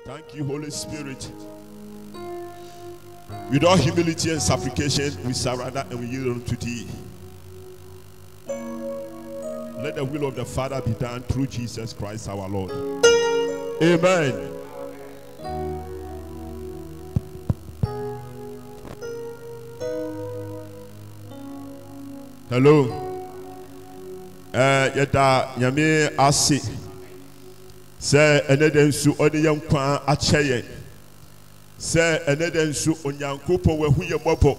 Thank you, Holy Spirit. With all humility and supplication, we surrender and we yield unto thee. Let the will of the Father be done through Jesus Christ our Lord. Amen. Hello. Yada nyame ase. Se eneden su ode yam kwan akyeye. Se eneden su onyankopon wahu ye mobo.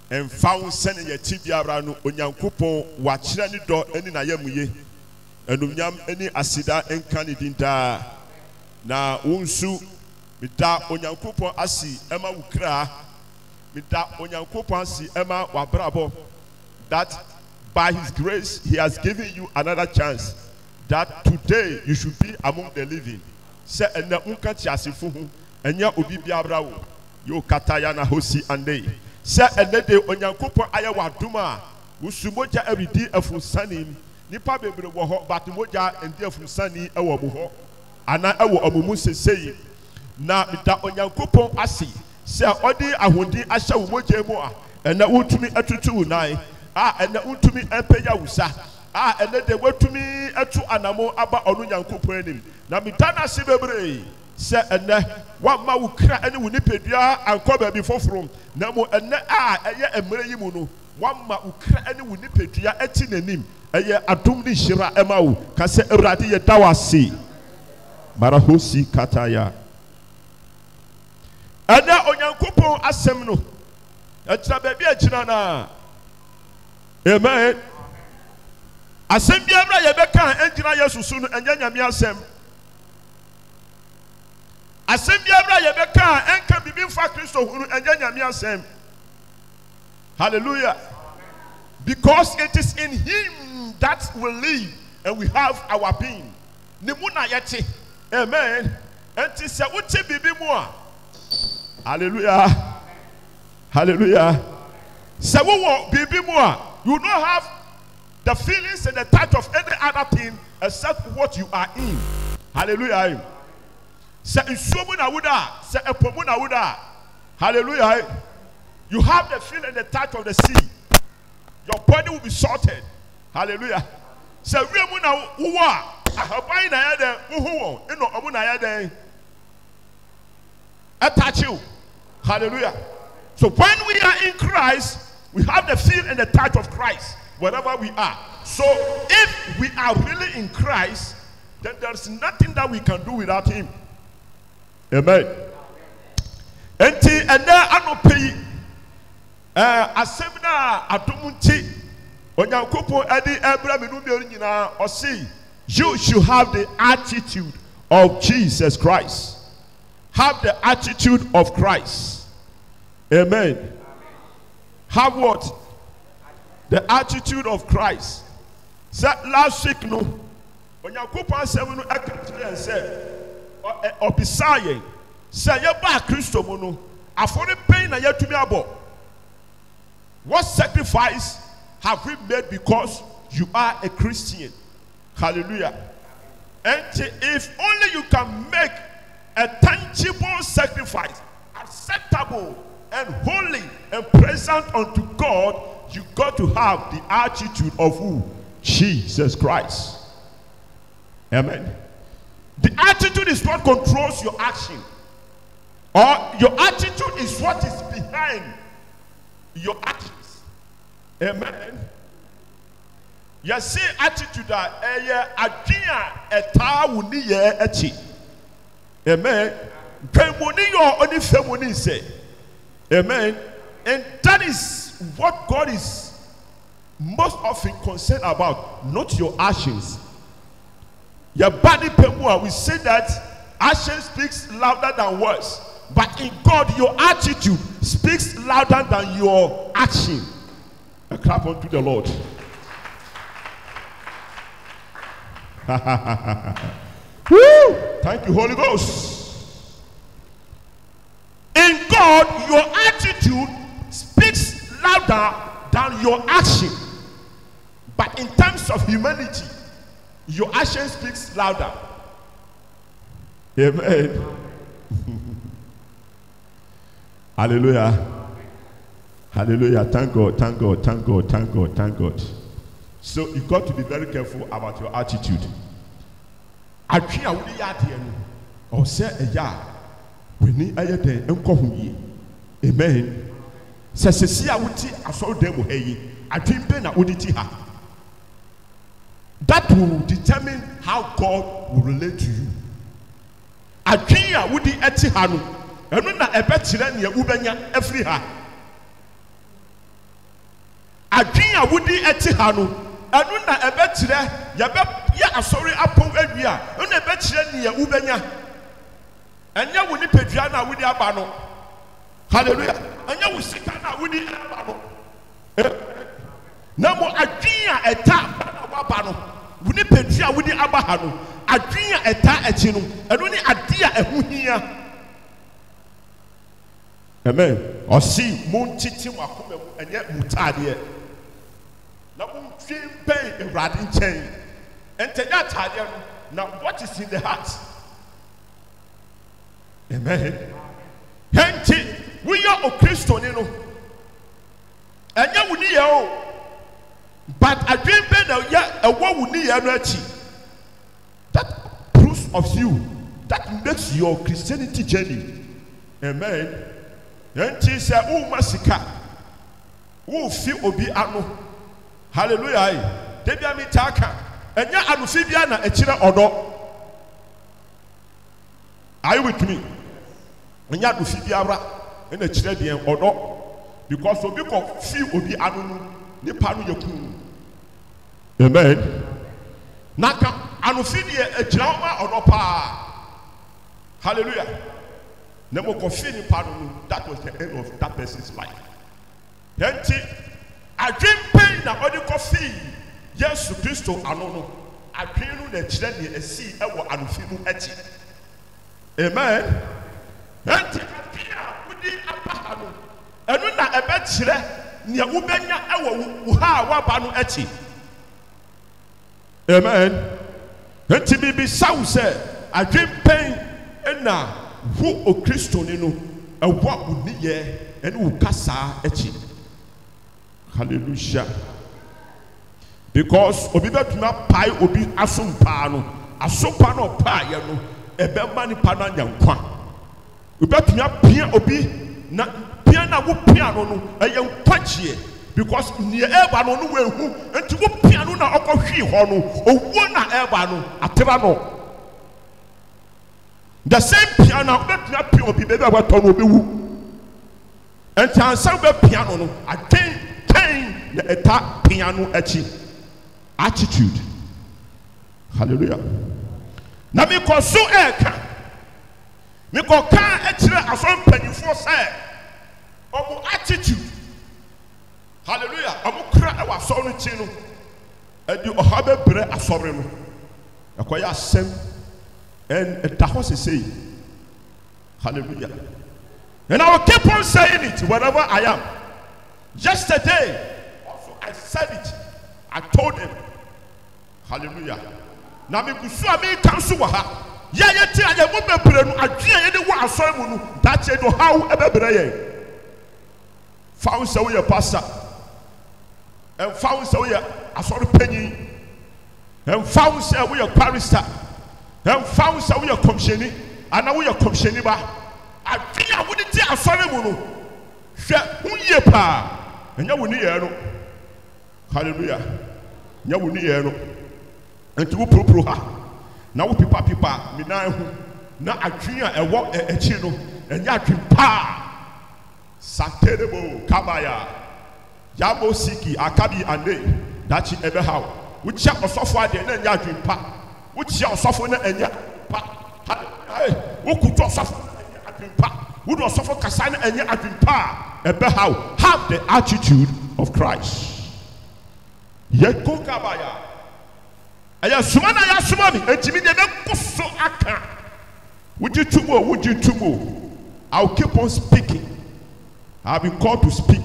Emfa wo sene ye tibiara no onyankopon wa kire ni do eni na yamuye. Enumnyam eni asida enka ni dinda. Na wonsu meda onyankopon asi ema wukra. Meda onyankopon asi ema wabrabo. That by his grace he has given you another chance. That today you should be among the living. Se ene unka tiasifu hu enya obi biabra wo yo kataya na hosi ande. Se ene de onyankopon aya waduma usumoja eridi afusani nipa bebre wo ho but moja endi afusani e wo mo ho ana e wo omumu sesei na mita onyankopon asi se odi ahodi ahya wo moja mu a ene utumi atutu nai ene utumi empenya wusa ene de watumi atu anamo aba onu nyankopon anim na mitana se bebre se ene wa ma wo kra ene wo nipedua anko ba bi foforo na mo ene eye emre yi mu no wa ma wo kra ene wo nipedua ati nanim eye adom ni hira ema wo ka se awrade ye dawase marahosi kataya ene onyankopon asem no etira ba bi akina na amen. Asem biabra ye beka enjina Yesu su no enya nyame asem. Asem biabra ye beka enka bibi mfa Kristo hu no enya nyame asem. Hallelujah. Because it is in him that we live and we have our being. Ni mu na yete. Amen. Enti se uti bibi mu a. Hallelujah. Hallelujah. Se wo bibi mu a, you don't have the feelings and the touch of any other thing except what you are in. Hallelujah. Se insumu na wuda, se epomu na wuda. Hallelujah. You have the feel and the touch of the sea. Your body will be salted. Hallelujah. Se wiemu na wuwa, ahabai na yede, wuhuwo, ino omu na yede. Attach you. Hallelujah. So when we are in Christ, we have the feel and the touch of Christ wherever we are. So if we are really in Christ, then there's nothing that we can do without him. Amen. Enti ene anopi asemna adumunti onyankopon edi ebra menu mi nyina osi you should have the attitude of Jesus Christ. Have the attitude of Christ. Amen. Have what? The attitude of Christ. That last week, no. When you go past 7 and say, or beside, say, you're back, Christo Mono. I for the pain and yet to me about. What sacrifice have we made because you are a Christian? Hallelujah. And if only you can make a tangible sacrifice, acceptable and holy and present unto God, you got to have the attitude of who? Jesus Christ. Amen. The attitude is what controls your action. Or your attitude is what is behind your actions. Amen. You see attitude that amen. Amen. And that is what God is most often concerned about, not your actions. Your body people, we say that action speaks louder than words. But in God, your attitude speaks louder than your action. A clap unto the Lord. Woo! Thank you, Holy Ghost. In God, your attitude speaks louder than your action. But in terms of humanity, your action speaks louder. Amen. Hallelujah. Hallelujah. Thank God, thank God, thank God, thank God, thank God. So you got to be very careful about your attitude. Adwe a wodi ya ade no, o se eya weni ayede enko ho yi. Amen. Se sesi a wuti asoro dem ho yi, adwe be na wodi ti ha. That will determine how God will relate to you. Adwe a wodi eti ha no, enu na ebe kire ne ubenya afri ha. Adwe a wodi eti ha no, enu na ebe kire ya asori apon awia enu ebe kire ne ubenya. Enya woni pedua na wodi aba no. Hallelujah. Enya wo sika na wodi aba no. Na mo adwe a eta na waba no. Woni pedua wodi aba ha no. Adwe a eta echi no. Enu ni ade a ehu hia. Amen. Osi mo titi mo akoma mu enye mutade. Na mo twin pen Ewrade nchen. Entenya tade no. Now what is in the heart? Amen. Henti we are a Christian no. Enya woni ye o. But adwen be na ya ewo woni ye no achi. That proves of you. That makes your Christianity journey. Amen. Henti se u masika. U fi obi ano. Hallelujah. Debia mi taka. Enya anufi bia na ekire odo. Are you with me? Enya anufi biara na ekire de odo. Because obi ko fi obi ano no nipa no yakun. Amen. Naka anufi de ekire ma odo pa. Hallelujah. Nemo ko fi nipa no, that was the end of that person's life. Henti adwen pen na odi ko fi Yesu Kristo ano no. Adwen no na kire de esi ewo anufi no echi. Amen. Henti apia wodi apa no. Enu na ebe kire ne ubenya ewo wo ha waba no echi. Amen. Henti bibi saw se adwen pen na who o Kristo ni no ewo uni ye ene wo kasa echi. Hallelujah. Because obi betuma pai obi asompa no asompa no pa ye no ebe ma ni pa na nyankwa. Obi betuma pia obi na pia na wo pia no no eye nkwachie because nie eba no no wehu enti wo pia no na okohwi ho no owo na eba no ateba no. The same piano betuma pia obi bebe awato no obi wu. Enti ansa be piano no aten na eta piano echi. Attitude. Hallelujah. Na mi ko so eka. Mi ko kan etire asom panifo say. Omo attitude. Hallelujah. Omo kra e wa so no chi no. Edi ohabe bre asore no. Akoya asem and eta ho say. Hallelujah. And I will keep on saying it wherever I am. Yesterday also I said it. I told him. Hallelujah. Na me kusu a me kanso wa ha. Ya ti a ye mo bebre no adwe ye de wo asori mu no. That ye do how e bebre ye. Found say we pastor. And found say we asori panyin. And found say we pastor. And found say we commissioni. Ana we commissioni ba. Adwe a wo de ti asori mu no. Hwe unye pa. Enya wo ni ye no. Hallelujah. Nya wo ni ye no. Enti wo propro ha. Na wo pipa mi na hu. Na adwen a ewo echi no. Enya adwen pa. Saterebo kabaya. Yabo siki akabi ande. Dachi ebe how. Wo chia osofo ade na enya adwen pa. Wo chia osofo na enya pa. Hey, wo kuto osofo na enya adwen pa. Wo do osofo kasa na enya adwen pa. Ebe how. Have the attitude of Christ. Yet go kabaya. Aya sumana ya sumami etimi de kuso aka. Would you tomorrow? I'll keep on speaking. I've been called to speak.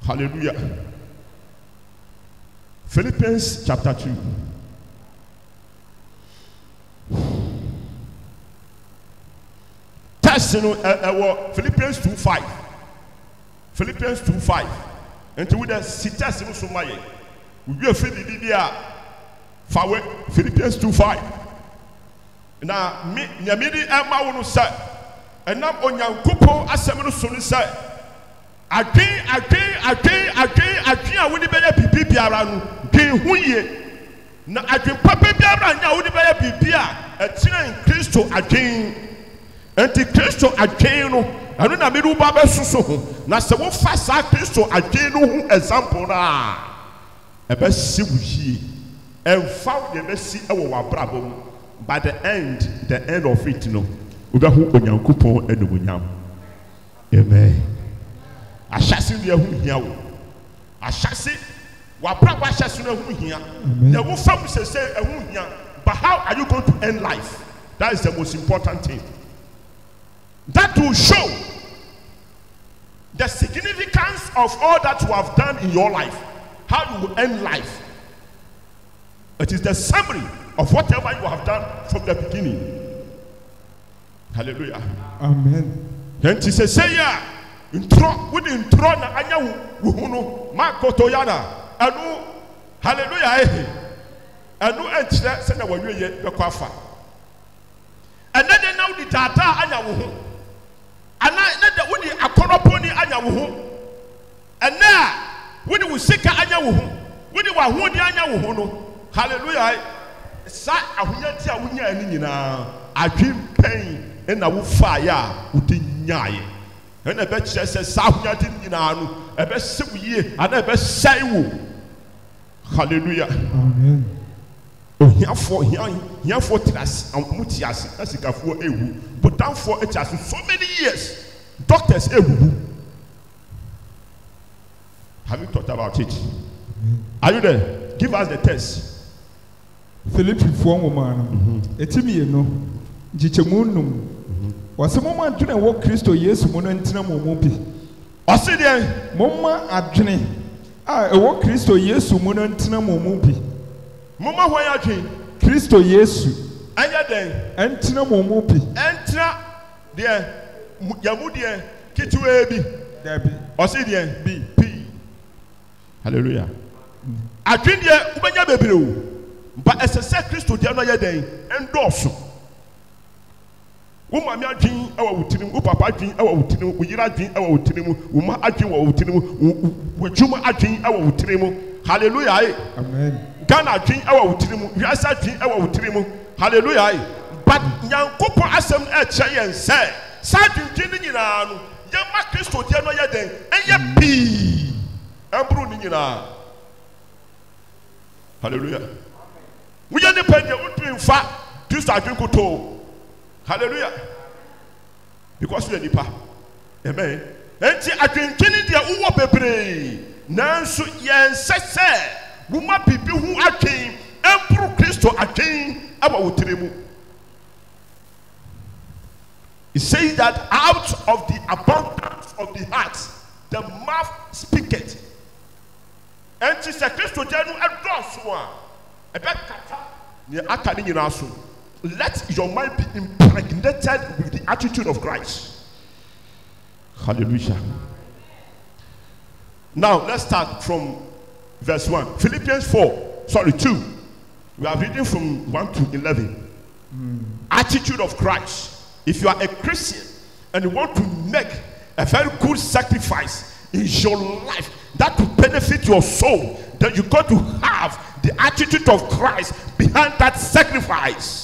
Hallelujah. Philippians chapter 2. test no Philippians 2:5. Philippians 2:5. Until we see test no so my we feel the fawe Philippians 2:5. Na me nyamidi ema wo no say enam onyankopon asem no so no say adwen a woni benya bibi biara no dwen ho ye na adwen papa biara nya woni benya bibi a etena Kristo adwen enti Kristo adwen no anu na me do ba besoso ho na se wo fa sa Kristo adwen no ho example na ebe si wo yie emfa de be si ewo wa brabo by the end of it no we hu onyankopon enumunyam. Amen. Ashasi de hu hia wo ashasi wa brabo ashasi no hu hia the wo fam say hu hia, but how are you going to end life? That is the most important thing. That will show the significance of all that you have done in your life, how you will end life. It is the summary of whatever you have done from the beginning. Hallelujah. Amen. Then she says, say ya intro with intro na anya wuhunu makoto yana anu hallelujah anu enchire se na wanwe ye bekwafa anade now the tata anya wuhu ana nade woni akoroponi anya wuhu ana woni wusika anya wuhu woni wahodi anya wuhu no hallelujah sa ahonya ti a wonya ani nyina adwem pen na wo fa ya wodi nyaaye ena be kire se sa ahonya ti nyina no ebe sewu yie ana ebe sai wo. Hallelujah. Amen. Hiafo tras amutias asikafo ewu but down for it has so many years doctors ewu. Have you thought about it? Are you there? Give us the test. Philippi 4:1 etimi no jichemunum wasemo ma adwene wo Kristo Yesu mo no ntina mo bi osede momma adwene a wo Kristo Yesu mo no ntina mo bi momma hwan adwene Kristo Yesu anya den ntina mo bi entra de yamu de kituwe bi dabi osede bi hallelujah adwene de ubenya bebre o but esese Kristo de no ye den endorso wo mama adwin awa wutinim wo papa adwin awa wutinim wo yira adwin awa wutinim wo ma adwin awa wutinim wo dwuma adwin awa wutinim. Hallelujah. Amen. Ghana adwin awa wutinim wiasa adwin awa wutinim. Hallelujah. But nyankopon asem e che yen say sa adwin ni nyina no ye ma Kristo de no ye den enye pii ambru ni nyina. Hallelujah. We ye ne pende utwin fa Kristo adwin koto. Hallelujah. Because we are nipa. Amen. Enti adwentwene dia uwo bebre. Nanso yen sese wuma bibi hu adwen empro Kristo adwen aba wotiremu. It says that out of the abundance of the heart the mouth speaketh. Enti se Kristo dia no edoso a ebe kata ne aka ni nyina so. Let your mind be impregnated with the attitude of Christ. Hallelujah. Now let's start from verse 1. Philippians 2. We are reading from 1 to 11. Attitude of Christ. If you are a Christian and you want to make a very good sacrifice in your life that will benefit your soul, then you got to have the attitude of Christ behind that sacrifice.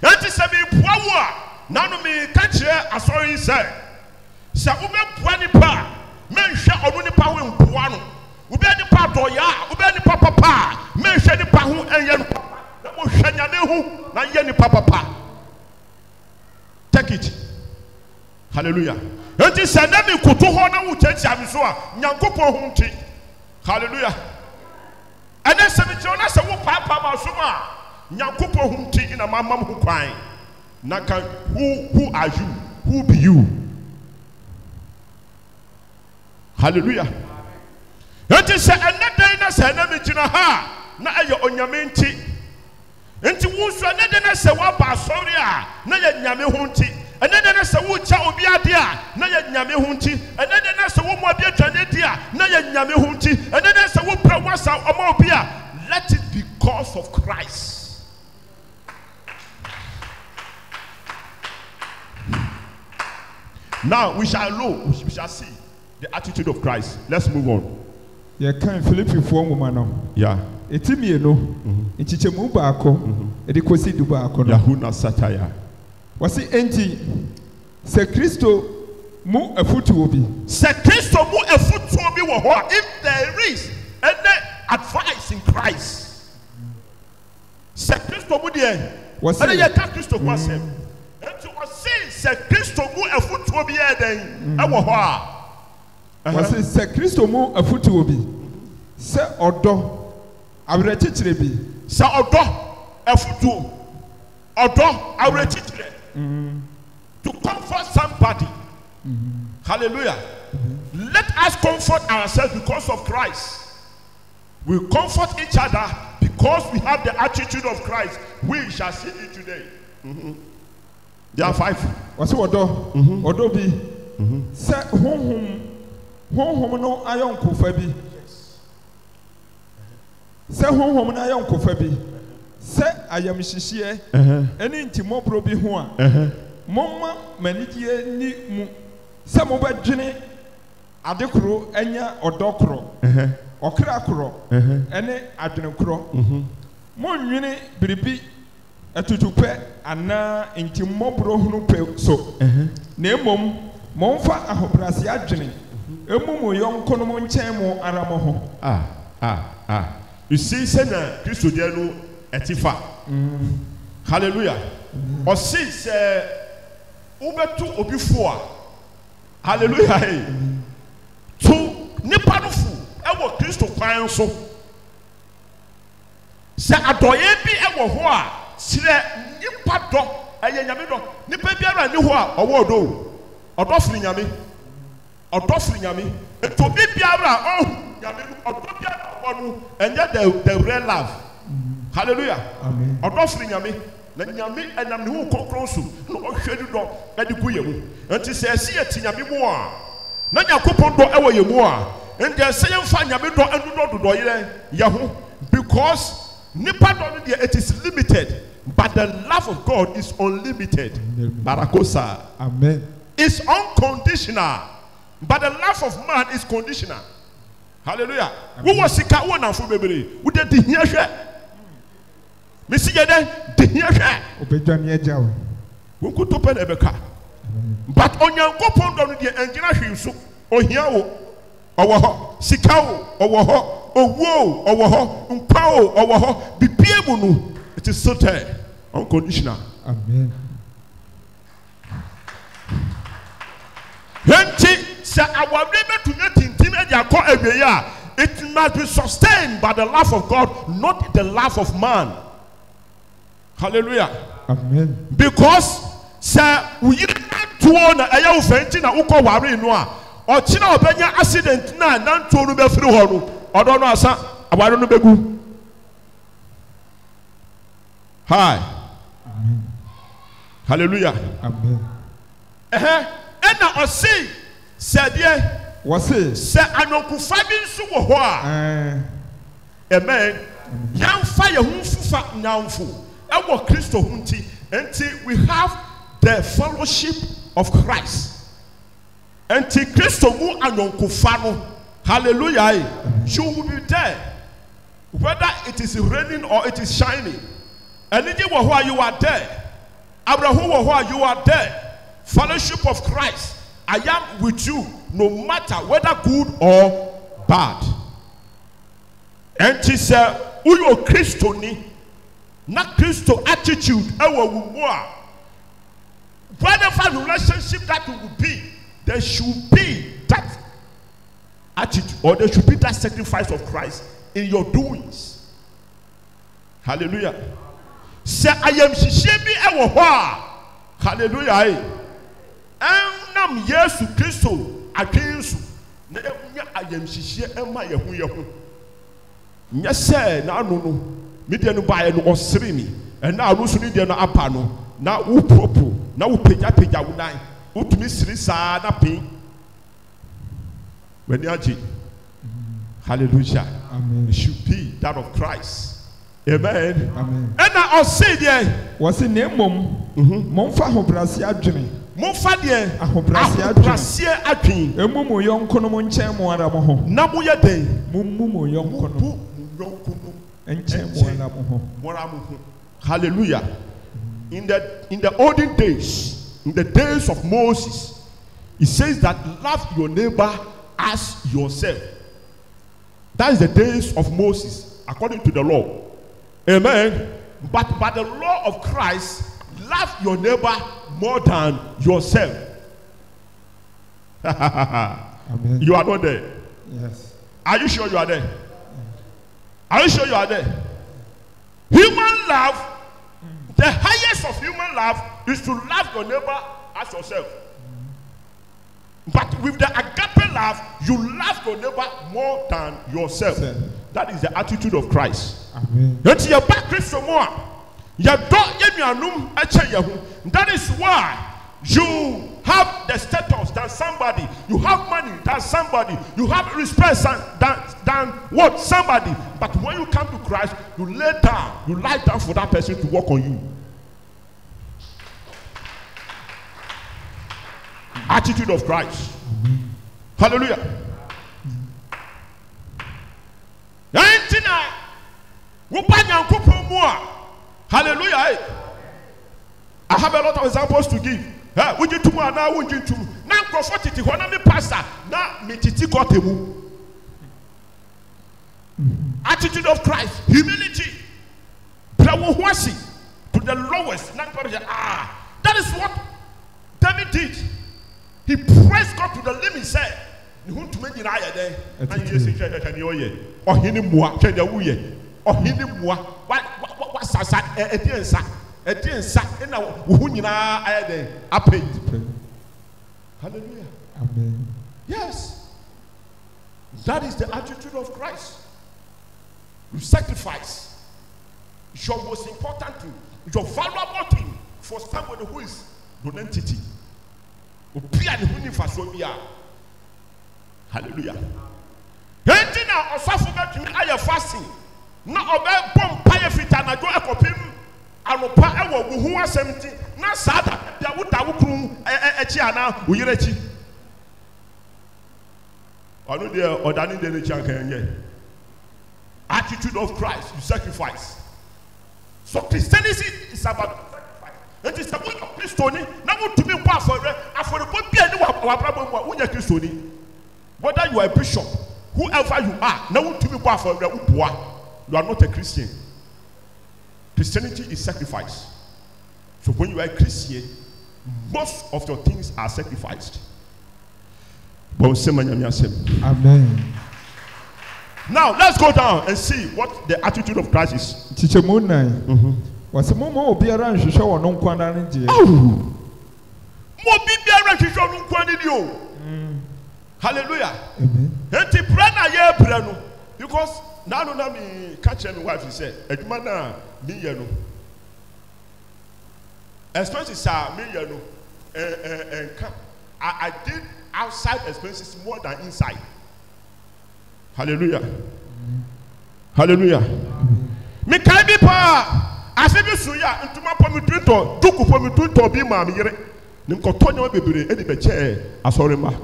Enti se mi puawo a nanu mi ka kire asori se se ube pua nipa menhwe onu nipa ho mpua no ube nipa doya ube nipa papa menhwe nipa ho enye no na mo hwe nyame ho na ye nipa papa. Take it. Hallelujah. Enti se na mi koto ho na wo chachi am so a nyankopon ho nti. Hallelujah. And then some children say, "Who papa masuma? Nyankopon hunti ina mamam hu kwan." Naka who are you? Who be you? Hallelujah. Enti sɛ ɛnɛ dan na sɛ ɛnɛ me gyina ha na ɛyɛ onyame nti. Enti wo nso ɛnɛ dan na sɛ woaba asɔre a na yɛ nyame ho nti. Ɛnɛ dan na sɛ wokyɛ obi ade a na yɛ nyame ho nti. Ɛnɛ dan na sɛ wo mu abi atwane di a na yɛ nyame ho nti. Ɛnɛ dan na sɛ wo pra wasa ɔma obi a let it be because of Christ. Now we shall see the attitude of Christ. Let's move on. Ye kan Philippi 4 nwoma no. Yeah. Etimie no. Nchichemu baako. Edi kosi du baako no. Yahuna sataya. Wasi enti se Kristo mu afutuo bi. Se Kristo mu afutuo bi wo ho. If there is any advice in Christ. Se Kristo mu de. Wasi ana ye ka Kristo mu asem. Enti wasi se Kristo mu afutuo bi e den e wo ho a. Wasi se Kristo mu afutuo bi. Se odo awrechichire bi. Se odo afutuo. Odo awrechichire. To comfort somebody. Hallelujah. Let us comfort ourselves because of Christ. We comfort each other because we have the attitude of Christ. We shall see it today. There are 5. What's odo? Odo bi. Se honhom no ayonko fa bi. Se honhom no ayonko fa bi. Se ayamhihie eni ntimobro bi ho a momma manigye ni mu se mobadwene adekoro anya odokoro okra koro ene adwene koro monwene biribi atutupe ana ntimobro hunu pe so na emom momfa ahobrase adwene emum yonko no monchen mo aramo ho. You see say na Kristo de no etifa. Hallelujah. Or see say ubetu obifo a. Hallelujah. To nipa no fu e wo Kristo kwan so. Se adoye bi e wo ho a sire nipa do eye nyame do. Nipa biara ni ho a owo do. Odofri nyame. Odofri nyame. To bi biara oh nyame odo biara wonu enye the real love. Hallelujah. Amen. Odofri nyame na nyame enam ne wo kokron so na ohwedi do edi gu yemu enti se esi eti nyame mu a na yakopon do ewo yemu a enti ese yemfa nyame do anu do yire ye ho because nipa do no it is limited but the love of God is unlimited. Barakosa. Amen. It's unconditional but the love of man is conditional. Hallelujah. Wo wasika wo na fo bebere wo de di hia hwe Missy Yeden, the here. Obedwan Yajaw. Who could open a beca? But on your go pond on the engineer, so, or Hiao, or Sikao, or Waho, or Woe, or Waho, Umpao, or Waho, be Piemunu. It is so tired, unconditional. Amen. Henti, sir, our neighbor to not intimidate your call every year. It must be sustained by the love of God, not the love of man. Hallelujah. Amen. Because sir we to on a fenti na uko wari no a or china obenya accident na nanto no be free ho no odo no asa awari no begu. Hi. Amen. Hallelujah. Amen. Ena osi said ye wase se anokufa bi nso wo ho a amen yamfa ye hu fufa nyamfo ewo Kristo hunti enti we have the fellowship of Christ enti Kristo mu anonkufa no hallelujah you will be there whether it is raining or it is shining enije wo ho you are there abrahu wo ho you are there fellowship of Christ I am with you no matter whether good or bad enti se uyo Kristo ni na Kristo attitude ewo wumu a whatever relationship that will be there should be that attitude or there should be that sacrifice of Christ in your doings. Hallelujah. Say I am shishemi ewo ho a hallelujah enam Yesu Kristo atwensu na nya ayamhyehyɛ ɛma yɛho nyɛ sɛ na ano no media no baeɛ no ɔsere me ɛna ano so ne deɛ no apa no na wopopo na wopagya wo nan wotumi siri saa na pin w'ani agye. Hallelujah. Amen. It should be that of Christ. Amen. Amen. And I say there was in name Momfa Hobrasi adwene. Momfa there Ahobrasi adwene. Emu mo yonko no mo nkyɛn mo ara mo ho. Na mo yɛ den. Mummu mo yonko no. Nkyɛn mo ara mo ho. Mora mo ho. Hallelujah. In the olden days, in the days of Moses, it says that love your neighbor as yourself. That is the days of Moses, according to the law. Amen. But by the law of Christ, love your neighbor more than yourself. Amen. You are not there. Yes. Are you sure you are there? Are you sure you are there? Human love, the highest of human love is to love your neighbor as yourself. But with the agape love, you love your neighbor more than yourself. That is the attitude of Christ. Amen. That is why you have the status than somebody, you have money than somebody, you have respect than what somebody. But when you come to Christ, you lie down for that person to work on you. Attitude of Christ. Hallelujah. Hallelujah. I have a lot of examples to give. Would you tomorrow now? Would you tomorrow? Now, prophetic, when I'm a pastor, now, me titi kotemu. Attitude of Christ, humility, to the lowest. That is what David did. He praised God to the limit. Said, "You want to make it higher there?" And you say, "Can you hear? Oh, he more. Can you hear? Oh, he more. What's that? Hallelujah. Amen. Yes. That is the attitude of Christ. You sacrifice your most important thing, your valuable thing for somebody who is non-entity. Hallelujah. Fasting. Now, about bomb pie fit and I go a copy. I will pay who are 70. Now, Sada, there would have room a chiana, we are a chief. I know they are ordaining the chunk. Attitude of Christ, you sacrifice. So Christianity is about sacrifice. It is about Christianity. Now, to me, whether you are a bishop, whoever you are, now to me, you are not a Christian. Christianity is sacrifice. So when you are a Christian, most of your things are sacrificed. Amen. Now let's go down and see what the attitude of Christ is. Teacher Moonai. Was a moment of beer and show on quantity. Hallelujah. Amen. Because now me catch my wife, he said, "Edmana me yano. Expenses are me yano. And I did outside expenses more than inside." Hallelujah. Hallelujah. Me can be pa. I said you suya into my pomituto, duku pomituto be ma mire. Nim kotonyo bebere edi beche asorema.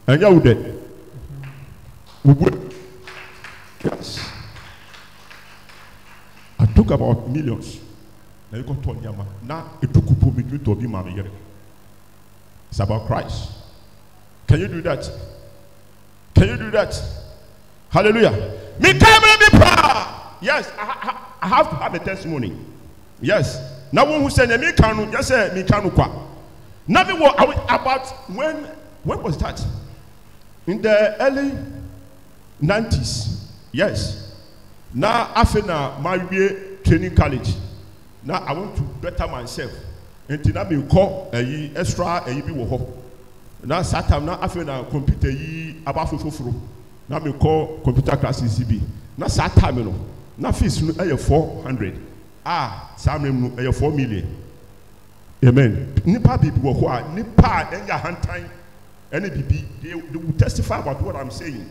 And you dead. Yes. I talk about millions. Now you got Tonyama. Now it took pomituto be ma mire. It's about Christ. Can you do that? Can you do that? Hallelujah. Yes, I have to have a testimony. Yes. Now when who said me kanu, just say me kanu kwa. Now about when was that? In the early 90s. Yes. Now after my training college. Now I want to better myself. nti na me call ayi extra ayi bi wo ho na satam na afi na computer yi abafo foforo na me call computer classes bi na satam no na fees no eye 400 samrem no eye 4 million amen nipa bibi wo ho a nipa enya hantan ene bibi they will testify about what I'm saying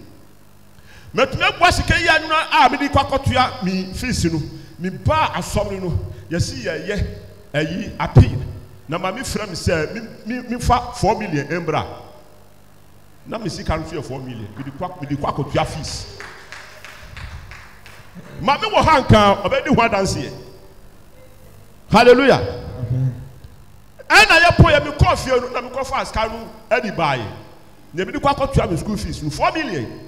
metuna gwa sika yi anu me di kwakotua mi fees no mi ba asomre no yesi ye ayi appeal na ma me frɛ me sɛ me fa 4 million embra na me sika no fie 4 million me di kwa kotua fees ma me wo hanka obedi ho adanse hallelujah ana ye po ye me kɔ fie no na me kɔ fa sika no edi bae na me di kwa kotua me school fees no 4 million.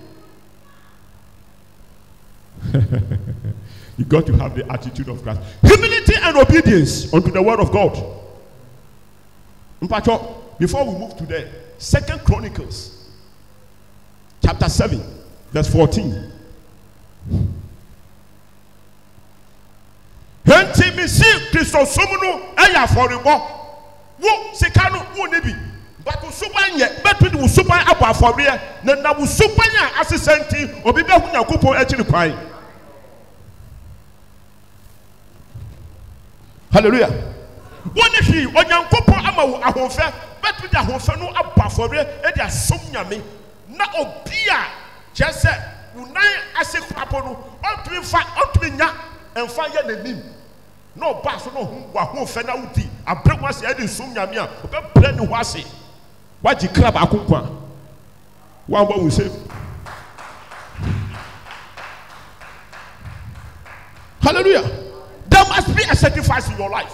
You got to have the attitude of Christ. Humility and obedience unto the word of God. Before we move to the 2 Chronicles, chapter 7, verse 14. Henti mi si Kristo sumunu eya foribo. Wo sekano wo nebi. But usuban ye betu di usuban abo aforiye na usuban ya asisenti obi be hu Nyankopon akiri kwan. Hallelujah. One he onyankopon ama wo ahonfe betu di ahonfe no abafore e di asom nyame na obi a chese unan ase kwapo no ontumi nya emfa ye nanim no ba so no hu ahonfe na wudi abrewa se e di som nyame a obepre ni ho ase waji krab akokwa one boy will say hallelujah. There must be a sacrifice in your life.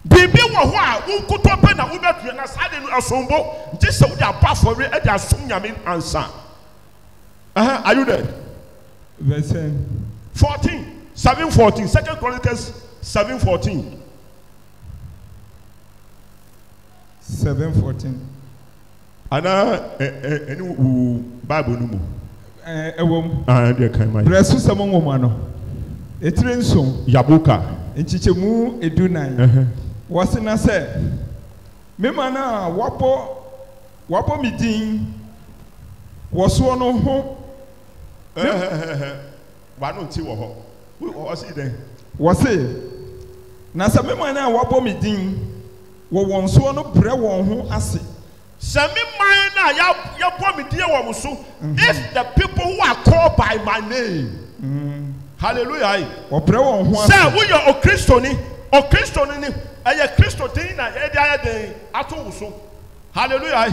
Bibi wo ho a wo kuto pe na wo betu na sade no asombo nti se wo da ba for e da som nyame ansa. Are you there? Verse 7:14 2 Chronicles 7:14. 7:14. Ana eni Bible no mu. Ewom. Dey kan mai. Bresu samongoma no. Etire nson Yaboka nchichemu edunan wase na se mema na wapo midin woso no ho wa no ti wo ho wo si den wase na se mema na wapo midin wo wonso no bre won ho ase se mema na ya po midin wo so if the people who are called by my name hallelujah. Say we are o Christo ni eye Christo tin na e dia den ato so. Hallelujah.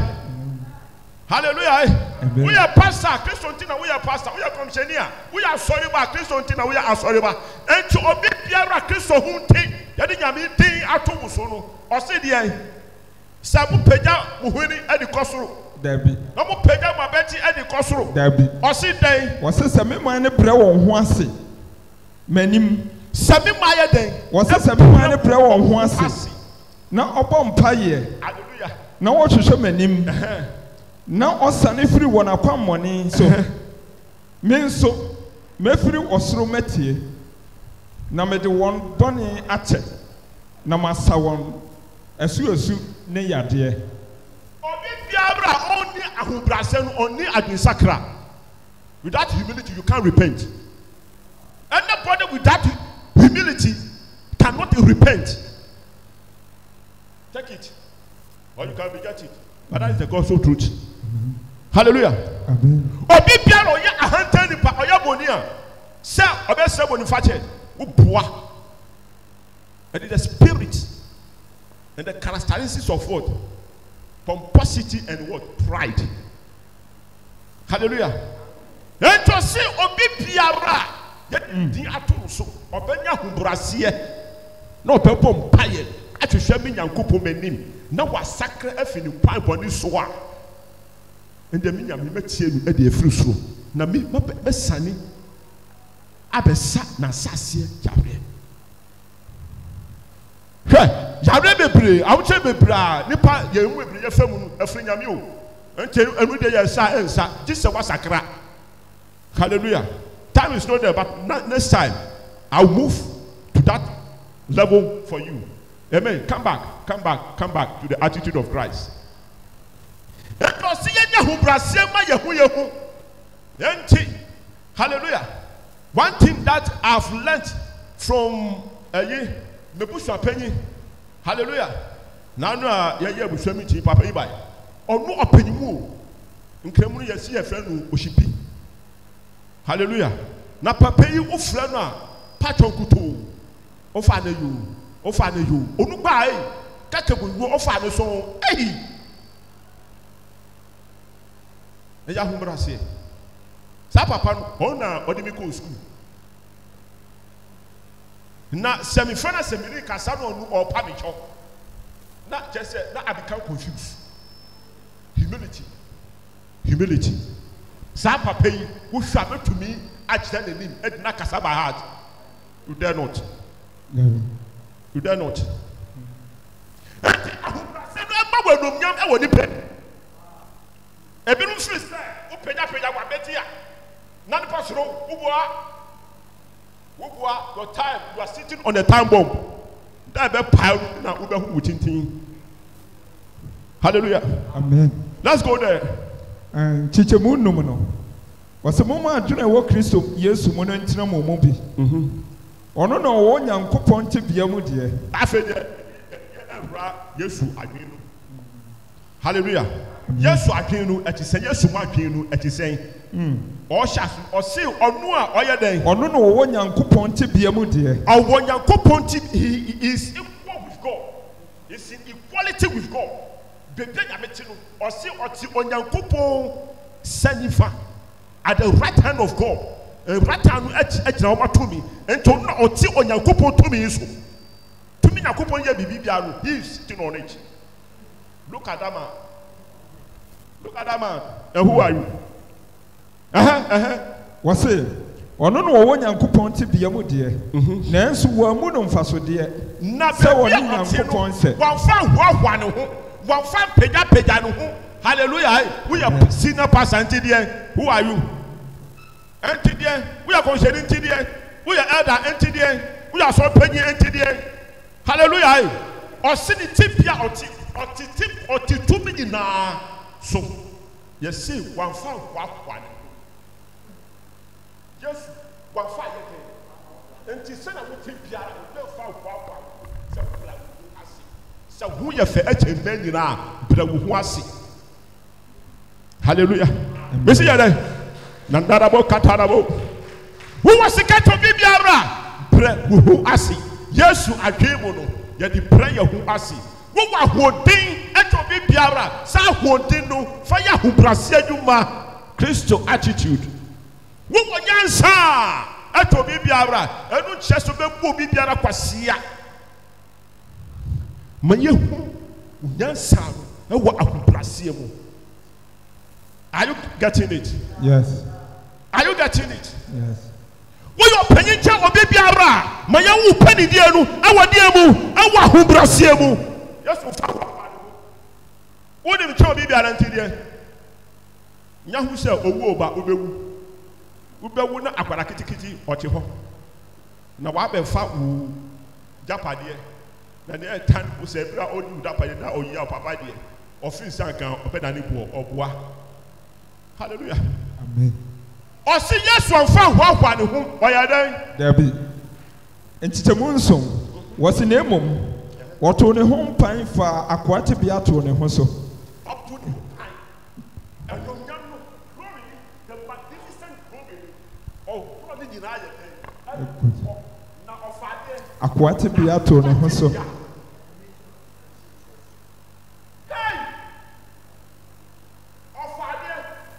Hallelujah. We are pastor Christo tin na we are pastor, we are commissioner, we are sorry ba Christo tin na we are sorry ba. Enti obi biara Christo hu tin, ye de nyame tin ato so no. O se dia sabu peja muhuni e di kosoro. Dabi. Na mo peja mabeti e di kosoro. Dabi. O se den. O se me man ne bre won ho ase. Manim sami maye den wose sami maye pre won ho ase na obo mpaye hallelujah na wo hwehwe manim na osane firi won akwamone so me nso mefiri osoro matie na me de won bone ache na masa won esu ne yade obi biabra oni ahobrase no oni adwensakra without humility you can't repent. Anybody with that humility cannot repent. Take it. Or you can reject it. But that is the gospel truth. Hallelujah. Amen. Obi biara oya ahanta nipa oya bonia. Say obe se bonifache. Ubua. And the spirit and the characteristics of what? Pomposity and what? Pride. Hallelujah. And to say obi biara di aturu so obenya humbrasiye na opepom paye atwehwe me Nyankopon manim na wasakra afini kwan boni so a ende me nyame matie nu e de afiri so na me besane abesa na sase jabre jabre bebre awche bebre nipa ye mu bebre ye famu nu afiri nyame o ente enu de ye sa ensa gise wasakra. Hallelujah. Time is not there, but next time I'll move to that level for you. Amen. Come back to the attitude of Christ. Hallelujah. One thing that I've learned from Mebusha Penny, hallelujah. Now, yeah, we swim in Papa Ibai. Or no opinion move. In Kremuni, you see a friend who should be. Hallelujah. Na Papa, you uflana, Patron Kutu, Ofane you, Onubai, Kakabu, Ofane so, hey. Yahumra say, Sapapan, Ona, Odimico school. Na semi-final semi Casano or Pamicho. Not just that I become confused. Humility. Sapa pay who shall to me at the name at Nakasaba heart. You dare not. You dare not. Your time, you are sitting on a time bomb. Hallelujah. Amen. Let's go there. And Chichemun no. Was a moment during a work Christo, yes, one and Tinamo Mobi. Or no one young coupon to be a I said, yes, I mean. Hallelujah. Yes, I can at his saying, yes, I can at his saying. Or shall or see or no or your day. Or no one young coupon to be a moody. Or one young coupon he is equal with God. He's in equality with God. Or see on young coupon sanifa at the right hand of God. A right hand at our to me. And to not see on young coupon to me is to me, a coupon yabibiano. He is sitting on it. Look at that man. Look at that man. And who are you? What's it? Or no one young coupon to be a dear. Nancy, one moon on Faso dear. Not so one young coupon said. One fan pega. Hallelujah. We are senior pastor anti-dear. Who are you? Anti-dear. We are concerning anti-dear. We are elder anti-dear. We are so penny anti-dear. Hallelujah. Or sin it tip here or tip or 2 minutes now. So, you see, one fan, one. Just one fight again. And she said, I will take Piara and they'll find one. So, who you feel at men now, but who was it? Hallelujah. Miss Yada Nandarabo Katarabo. Who was the cat of Bibiara? Who was it? Yes, I came on. Yet the prayer who was it. Who was holding at Bibiara? Sa holding no fire who Brasia Yuma Christo attitude. Who was Yansa at Bibiara? I don't just obey Bibiara Quasia. Mayu Yansa, and what a Brasiamo. Are you getting it? Yes. Are you getting it? Yes. When you penny child of Bibiara, Mayamu penny dianu, our diamu, our who Brasiamo. Yes, what did you tell Bibiara until there? Yahu said, oh, about Ubewu na akwarakiti ochiho. Na wa be fa wu japade. Na ne tan wo se bra odi japade na oyi papa de. Ofin kan opeda ni bo oboa. Hallelujah. Amen. O si Yesu anfa hwa ne ho oyadan. There be. Entichemu nsom was in emom. What on a home pine for aquati beato ne ho so. Up to the pine. And your young glory, the magnificent glory. Oh, probably deny it. Aquati beato ne ho so.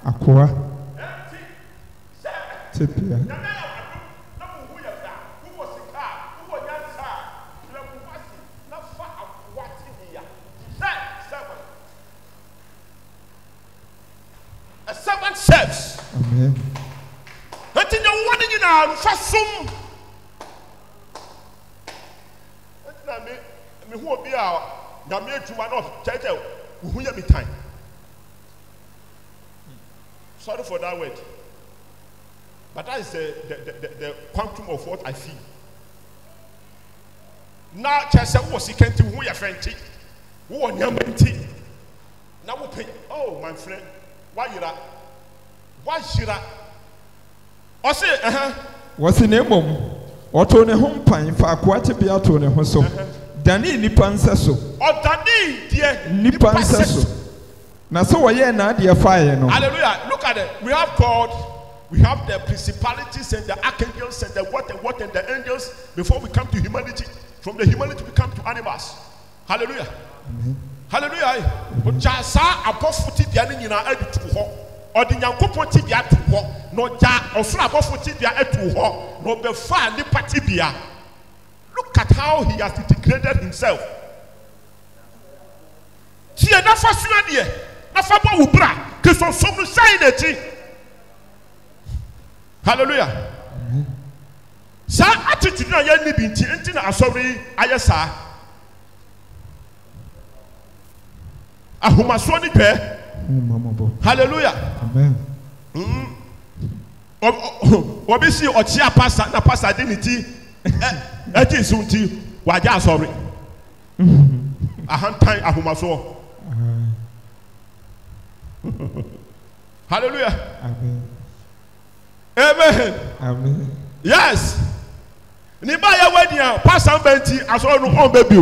Aqua. Tipia. A servant serves. Amen. But in the one in our fasum. Me who be our Namir to one of Title who me time. Sorry for that word. But that is the quantum of what I feel. na kyerɛ sɛ wowɔ sika nti wo ho yɛ fɛ nti wowɔ nneɛma nti na wopɛ oh my friend wayera ɔse wɔsi na mmom ɔtoo ne ho mpan faako atebea too ne ho so dane nipa nsa so ɔdane deɛ nipa nsa so na sɛ wɔyɛ n'adeɛ faeɛ no. Hallelujah. Look at it. We have God, we have the principalities and the archangels and the what and the angels before we come to humanity. From the humanity we come to animals. Hallelujah. Hallelujah. Ojasa abofo tibia ne nyina adutu hɔ. Ɔde Nyankopɔn tibia to hɔ. No ja ɔsoro abofo tibia atu hɔ. No befa nipa tibia. Look at how he has integrated himself. Tie na fa sua deɛ. Na fa bɔ wo bra. Kristo som no sai na ti. Hallelujah. Sa attitude na yɛ ni bi nti na asɔre ayɛ saa. Ahomaso ni pɛ. Hallelujah. Amen. Obi si ɔkyea pastor na pastor de ne ti ɛti nsu nti wagya asɔre. Ahantan ahomaso. Hallelujah. Amen. Amen. Amen. Yes. Ni ba ya wedia pastor benti asɔre no on baby.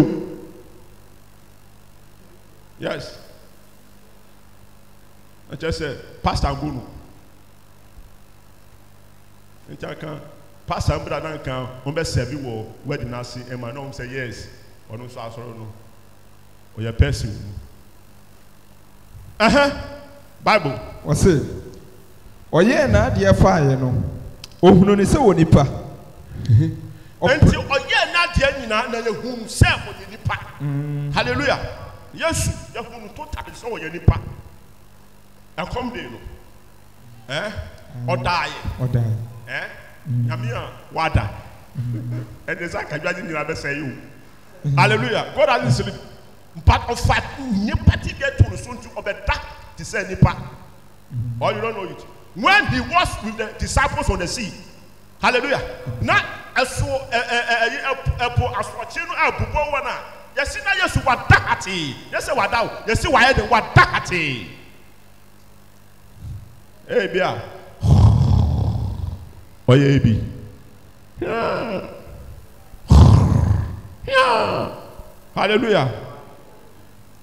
Yes. I just said pastor ngunu. Nchaka pastor mbra nan kan on be serve wo wedding ase e ma no say yes. Ono so asɔre no. O ya person. Bible. Wɔsi ɔyɛ n'adeɛ faeɛ no ohunu ne sɛ wɔ nipa. Enti ɔyɛ n'adeɛ nyinaa na yɛhunu sɛ ɔyɛ nipa. Hallelujah. Yesu yɛhunu totally sɛ ɔyɛ nipa. Ɛkɔm de no. Ɔdaeɛ. Nyame a wada. Ɛde sɛ akadwa nyinaa bɛsɛ yi o. Hallelujah. God has sleep. But of fact, nipa ti get to the sun to obeda to say nipa. Or you don't know it. When he was with the disciples on the sea, hallelujah. Now, as so watching a bubo wana. Yes, na yesu wadahati. Yes, wadao. Yes, why the wadahati. Hey, bia. Oye bi. Yeah. Hallelujah.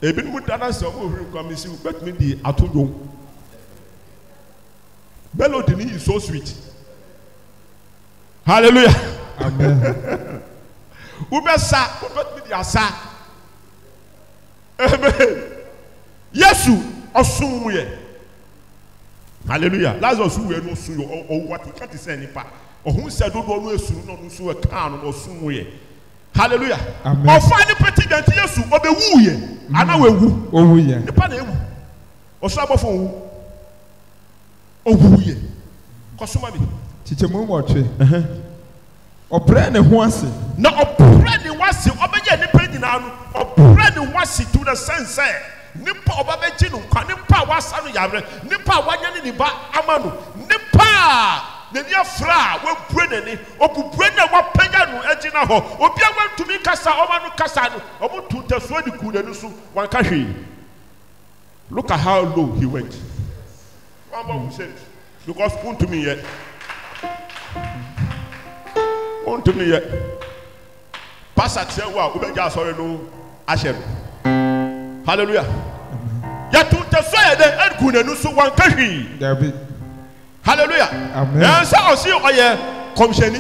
Ebi mu dana se omo huru kwame si bet me di atodwo. Melody ni is so sweet. Hallelujah. Amen. Ubesa, ubet me di asa. Amen. Yesu osun ye. Hallelujah. Lazarus we no sun yo o what you can't say nipa. Ohun se dodo no esu no so e kan no osun ye. Hallelujah. Amen. Ofani president Yesu obewu ye. Ana wewu. Owu ye. Nipa na ewu. Osabofo wu. Owu ye. Kosoma bi. Chichemu motwe. Obrɛ ne ho ase. Na obrɛ ne wase obɛgye nipa nyina no. Obrɛ ne wase to the sense nipa obabɛgye no kwa nipa wasa no yare. Nipa wanya ne ba ama no. Nipa Neni afra we breneni obubrena wa panya no agina ho obi awantumi kasa omanu kasa no omutu teso di kunenu so wan ka hwe. Look at how low he went. One more we said because point to me yet. Point to me yet. Pastor tell wa obeja sorry no ashe. Hallelujah. Ya tu teso ye de ed kunenu so wan ka hwe. David. Hallelujah. Amen. And so I see oye commissioni.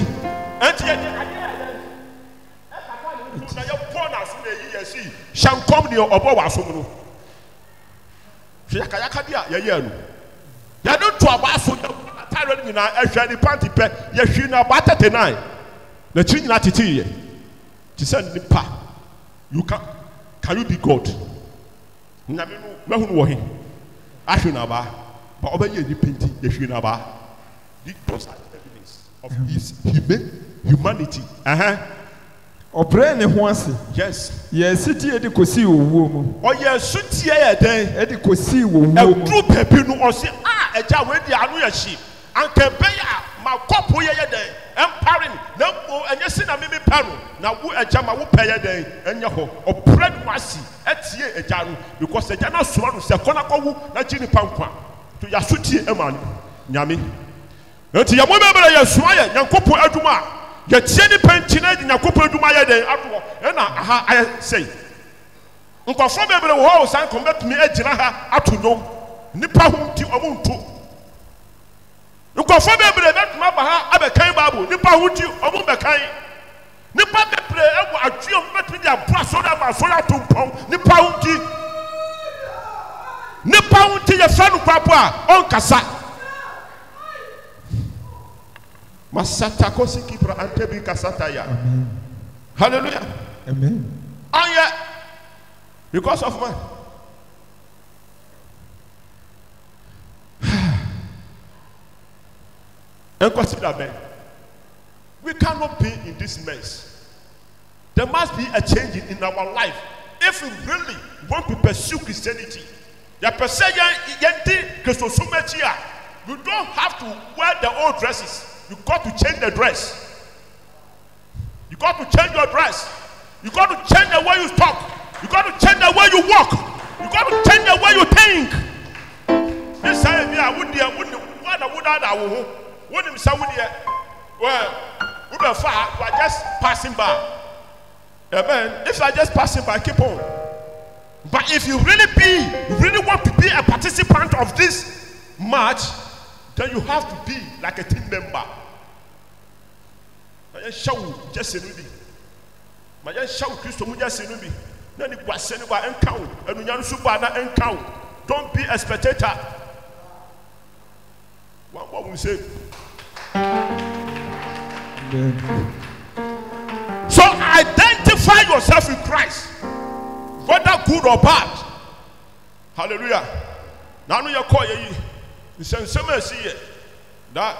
Enti ye na ye born as na ye see. Shall come the obo wasom no. Yaka dia ye ye no. Ya don't to abaso tire ni na ehwe ni panty pe ye hwi na ba 39. Na chi nyina tete ye. Ti say nipa. You can you be God? Nyame no mahunu wo he. Ahwe na ba. But over here, the painting, the Shinaba, those are the evidence of his humanity. Obrɛ ne ho ase. Yes. Yes, tie de kosi owuo mu. Oh yes, sutie ye den. E de kosi owuo mu. E true pepi no o se eja we di anu ye hye. Anka be ya makopo ye den. Empowering na wo enye si na mimi pano na wo eja ma wo peye den enye ho obrad wasi etie eja no because eja na so no se kona kowu na gini pankwa to ya sutie ema nyame enti ya mo bebere ya so aye nyankopon aduma ya tie ni panti na nyankopon aduma ye den ato e na aha aye sei nkofo bebere wo ho san kom betumi agina ha ato no nipa hu ti omunto nkofo bebere betuma ba ha abekan babu nipa hu ti omu bekan nipa bebere ewo adwuo betumi dia bra so da ba so ya tompon nipa hu ti ye fa no kwapo a onkasa masata kosiki pra antebi kasata ya hallelujah amen anya because of man. And consider, man, we cannot be in this mess. There must be a change in our life if we really want to pursue Christianity. We don't have to wear the old dresses. You got to change the dress. You got to change your dress. You got to change the way you talk. You got to change the way you walk. You got to change the way you think. This time, I wouldn't say, well, we are just passing by. Amen. If you are just passing by, keep on. But if you really want to be a participant of this march, then you have to be like a team member. Show just don't be a spectator. What we say? So identify yourself in Christ, whether good or bad. Hallelujah. Now you call you. That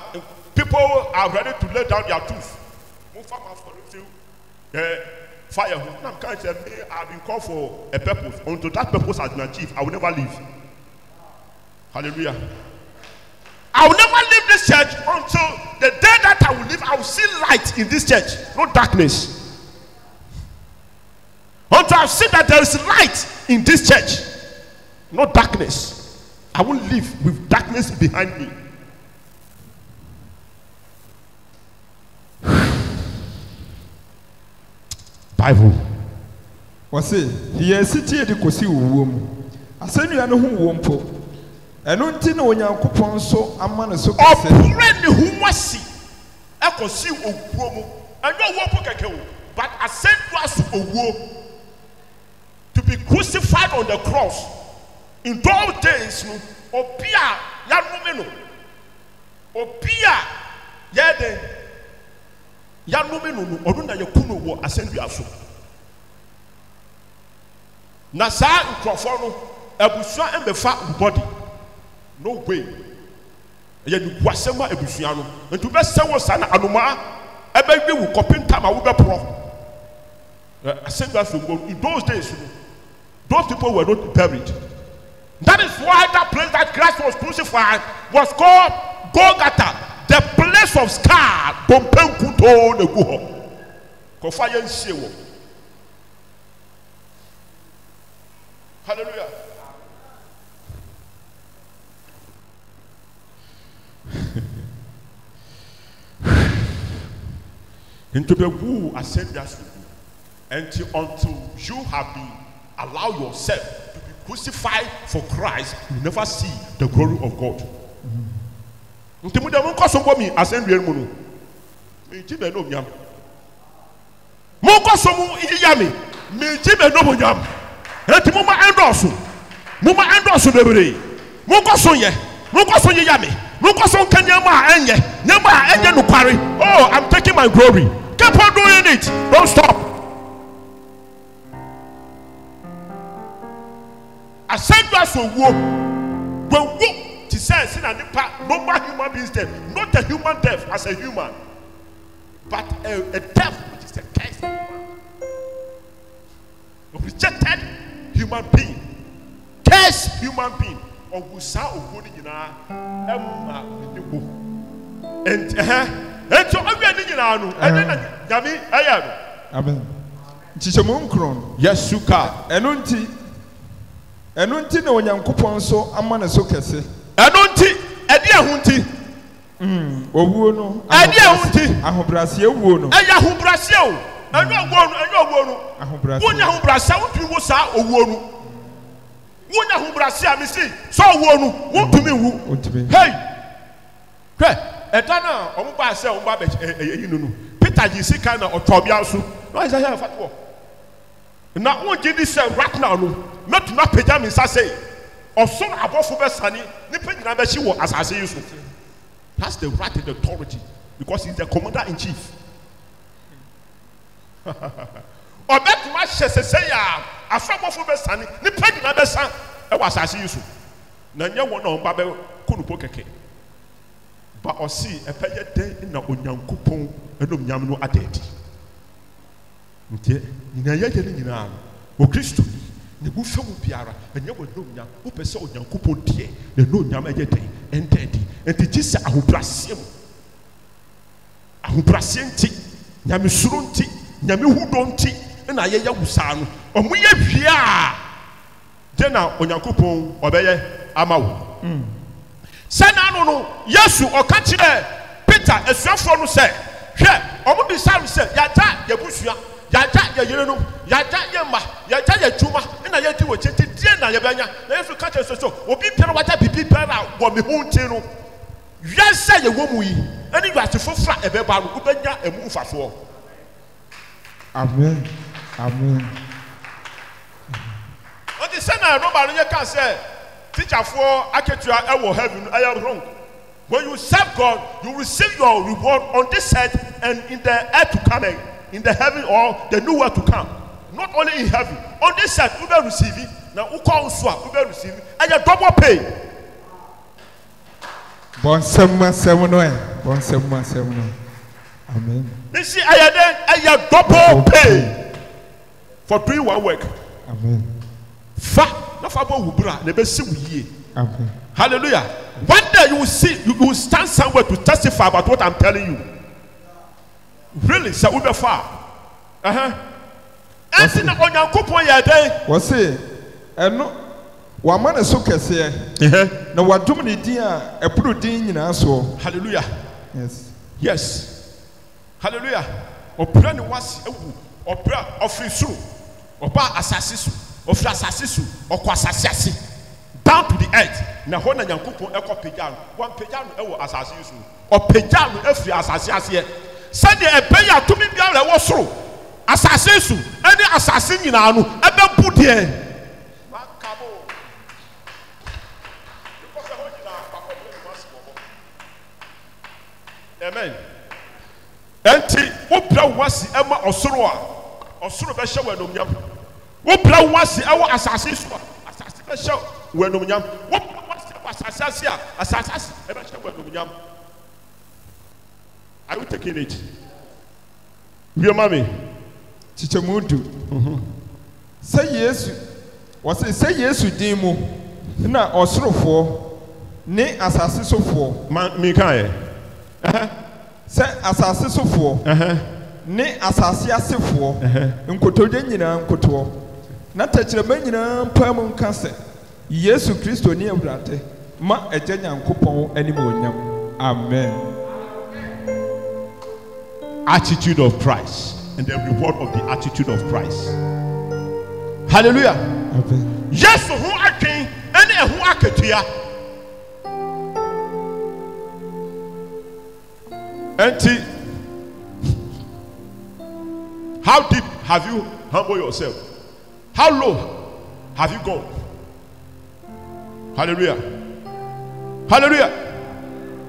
people are ready to lay down their tools. Fire. I've been called for a purpose. Until that purpose has been achieved, I will never leave. Hallelujah. I will never leave this church until the day that I will leave. I will see light in this church, not darkness. Until I see that there is light in this church, not darkness. I will live with darkness behind me. Bible. What's it? He is sitting at the Kosi womb. I send you a whom wompo. And until no one coupon so a man so. Oh, who was see? I could see a woman. I know what, but I sent us a woman to be crucified on the cross. In those days, Opia Yanumeno, Opia Yaden Yanumeno, Oruna Yakuno will ascend you also. Nasa Crawford, Ebusa and the fat body. No way. Yet Wasema Ebusiano, and to best someone Sana Anuma, I beg you will copy time I will be pro. Ascend us in those days, those people were not buried. That is why that place that Christ was crucified was called Golgotha, the place of scar. Hallelujah. Into the woo ascend us until you have been allow yourself to be crucified for Christ, you never see the glory of God. Until the one cause of me ascend real mono. Me Jimmy no yam. Moko somu yami. Me Jimmy no yam. Eti muma endosu. Muma endosu bebere. Moko sonye. Moko sonye yami. Moko son kanyama enye. Nyama enye no kware. Oh, I'm taking my glory. Keep on doing it. Don't stop. Ascend us for war. When war to say sin and impact, no more human beings death, not a human death as a human, but a death which is a curse. A rejected human being, cursed human being, or who saw a good in our and enti owie ni nyina no ene na nyame aya no amen chichemu nkron yesu ka eno nti na onyankopon so ama ne so kese eno nti edi ehun nti owuo no edi ehun nti ahobrase ewuo no eya ahobrase o eno owuo no ahobrase wonya ahobrase wotumi wo sa owuo no wonya ahobrase a mesi so owuo no wotumi wu hey hwe etana omo ba se omo ba eyi no Peter yi sika na otobia so no is here fatwo na won gidi se right now no not na peja me sa say oso abofo be sane ni panyina be hye wo asase yi so. That's the right and the authority because he's the commander in chief. Obet ma hye se ya afabofo be sane ni panyina be san e wo asase yi so. Na nya won na on ba be kunupo keke. Ba osi epeye den na onyankopon enom nyam no adedi. Ntie nyina ye ni nyina o Kristo ne bu fe mu biara enye wo nom nyam wo pese onyankopon die ne no nyam eye den entedi enti gise ahobrasem nti nyame suro nti nyame hudo nti na ye wusa no omo ye hwia de na onyankopon obeye ama wo sana no Yesu oka kire Peter esuafo no se hwe omo bi sa se yata ye busua yata ye yere no yata ye ma yata ye juma na ye di wo chete die na ye banya na Yesu ka kire so obi pere wata bibi pere wo me hu nti no yasa ye wo mu yi ani gwate fofra ebe ba no ubenya emu mfaso. Amen amen. Oti sana no ba no ye ka se teacher for aketua ewo heaven I am wrong. When you serve God, you receive your reward on this earth and in the earth to come, in the heaven or the new world to come. Not only in heaven, on this earth you will receive it. Now you will receive it, and you double pay. Amen. You see, I double pay for doing one work. Amen. Amen. Hallelujah. One day you will see, you will stand somewhere to testify about what I'm telling you. Really, so we be far. Enti na onyankopon ya den. What's it? Eno wa ma na so kese na wadum ne din a epuru din nyina so. Hallelujah. Yes. Yes. Hallelujah. Opra ne wasi ewu. Opra ofisuru. Oba asase su. Ofra asase su. Okwa asase ase. Down to the earth. Na ho na nyankopon ekọ pejano. Wan pejano ewo asase su. O pejano efri asase ase. Sade ebeya tumi bia re wo soro. Asase su. Ene asase nyina no ebe budie. Makabo. Amen. Enti wo bra wasi ema osoro a. Osoro be hye wanom nyam. Wo bra wasi ewo asase su a. Asase be hye wanom nyam. Wo bra wasi asase a. Asase e be hye wanom nyam. Are you taking it? Your mommy. Chichemudu. Say yes. Say yes din mu. Na osorofo ne asase sofo. Me kan Say asase sofo. Ne asase asefo. Nkotodwe nyina nkoto. Na tachirema nyina mpam nka se. Yesu Kristo ni Awurade. Ma eje Nyankopon anim onyam. Amen. Attitude of Christ and the reward of the attitude of Christ. Hallelujah. Amen. Yes, who are king and who are ketia. Auntie, how deep have you humbled yourself? How low have you gone? Hallelujah. Hallelujah.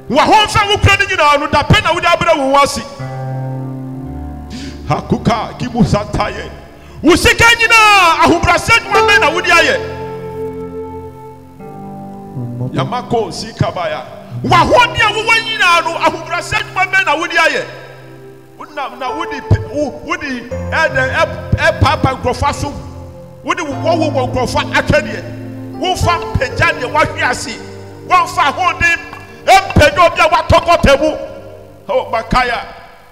Wahonfa wukrani nyina no da pena wudi abra wo wasi. Hakuka gibu santaye. Usika nyina ahubrase dwuma na wudi aye. Yamako sikabaya. Wahoni awuwa nyina no ahubrase dwuma na wudi aye. Na wudi papa grofaso. Wudi wo grofa atwede. Wo fa pejade wahwe ase. Wo fa hodim empedo bia watoko tebu. Oh, Bakaya.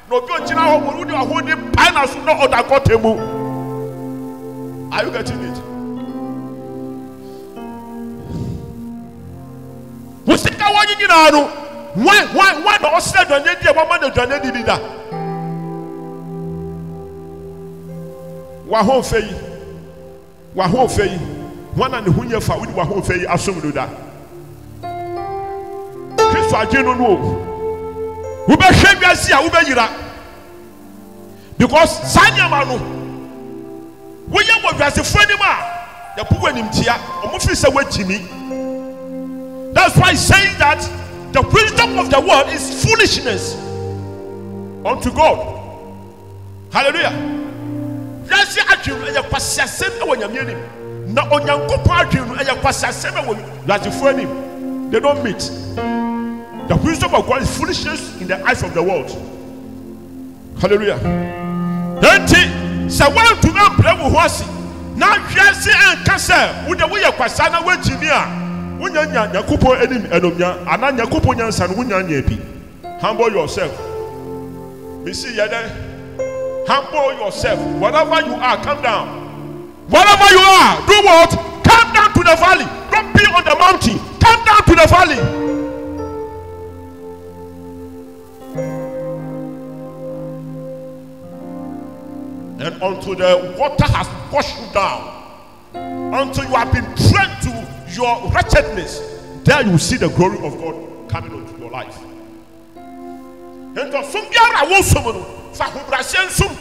No, go to now. Who do you hold the pineapple? No, other cotemu. Are you getting it? What's the guy you know? Why the Oscar don't need the woman that don't need that? Wahon Fay. Wahon Fay. One and the Hunya for with Wahon Fay, assume do that. Christ, I don't know. Ube shembiasi a ube yira because sanya manu we ya mo wiase fani ma ya puwa nimtia omo fi se wajimi. That's why saying that the wisdom of the world is foolishness unto God. Hallelujah. Yasi adwunu eya kwasiasem e wonyame anim na onyankopon adwunu eya kwasiasem e wiase fani. They don't meet. The wisdom of God is foolishness in the eyes of the world. Hallelujah. Then say one to not play with horse. Now Jesse and Cassa with the way of Quasana with Jimia. Wunya Yakupo enim enomia, and Yakupo Yansan Wunya Yepi. Humble yourself. We see Yada. Humble yourself. Whatever you are, come down. Whatever you are, do what? Come down to the valley. Don't be on the mountain. Come down to the valley. And until the water has washed you down, until you have been trained to your wretchedness, there you will see the glory of God coming into your life. And to some biara wo somo fa hobrasien sum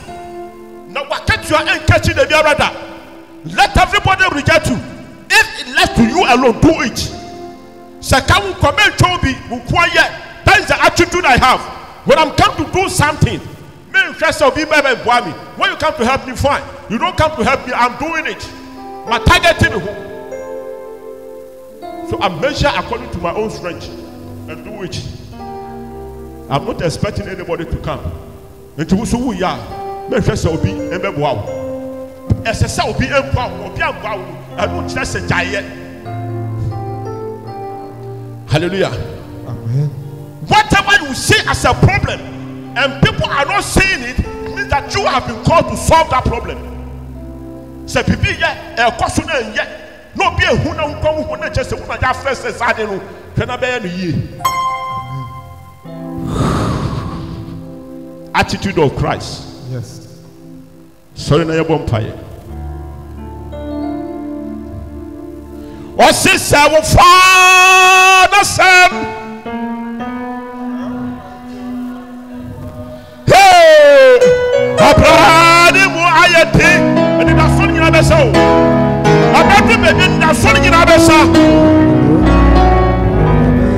na wakatua en catch the biara. Let everybody reject you. If it left to you alone, do it. Sakawu comment Toby ukwaye. That is the attitude I have. When I'm come to do something, when you come to help me, fine. You don't come to help me, I'm doing it. My targeting. So I measure according to my own strength and do it. I'm not expecting anybody to come. And to so we are, men just be and be wow. As a soul be and wow, I don't just a giant. Hallelujah. Amen. Whatever you see as a problem, and people are not saying it, means that you have been called to solve that problem. Say people a question yet. No be a who come who just who na first say no. Can I be ye? Attitude of Christ. Yes. Sorry na your bonfire. Or sister will father son. Abraham mu ayati eni da so nyina besa o Abraham be da so nyina besa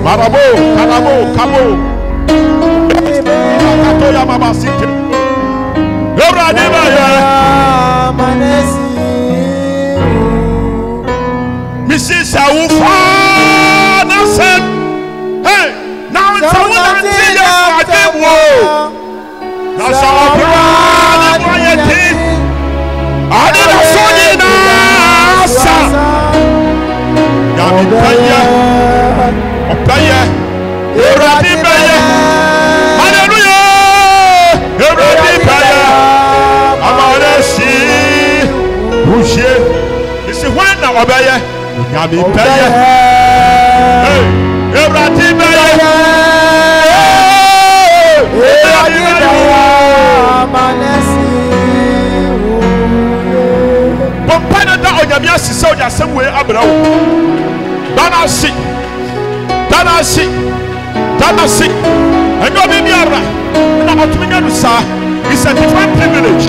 marabo kanabo kabo kato ya mama sike Abraham ya manesi Mrs. Awufa na said hey now it's a woman see you adebo That's all right. I did a Sony Nasa. Yami Paya. Opaya. Eradi Paya. Hallelujah. Eradi Paya. Amaresi. Boucher. You see, when now Obaya. Yami Paya. Hey. Eradi Paya. Compare that on your mercy, so you're somewhere abroad. Dana see, and you'll be here. And I'm not doing it, sir. It's a different privilege.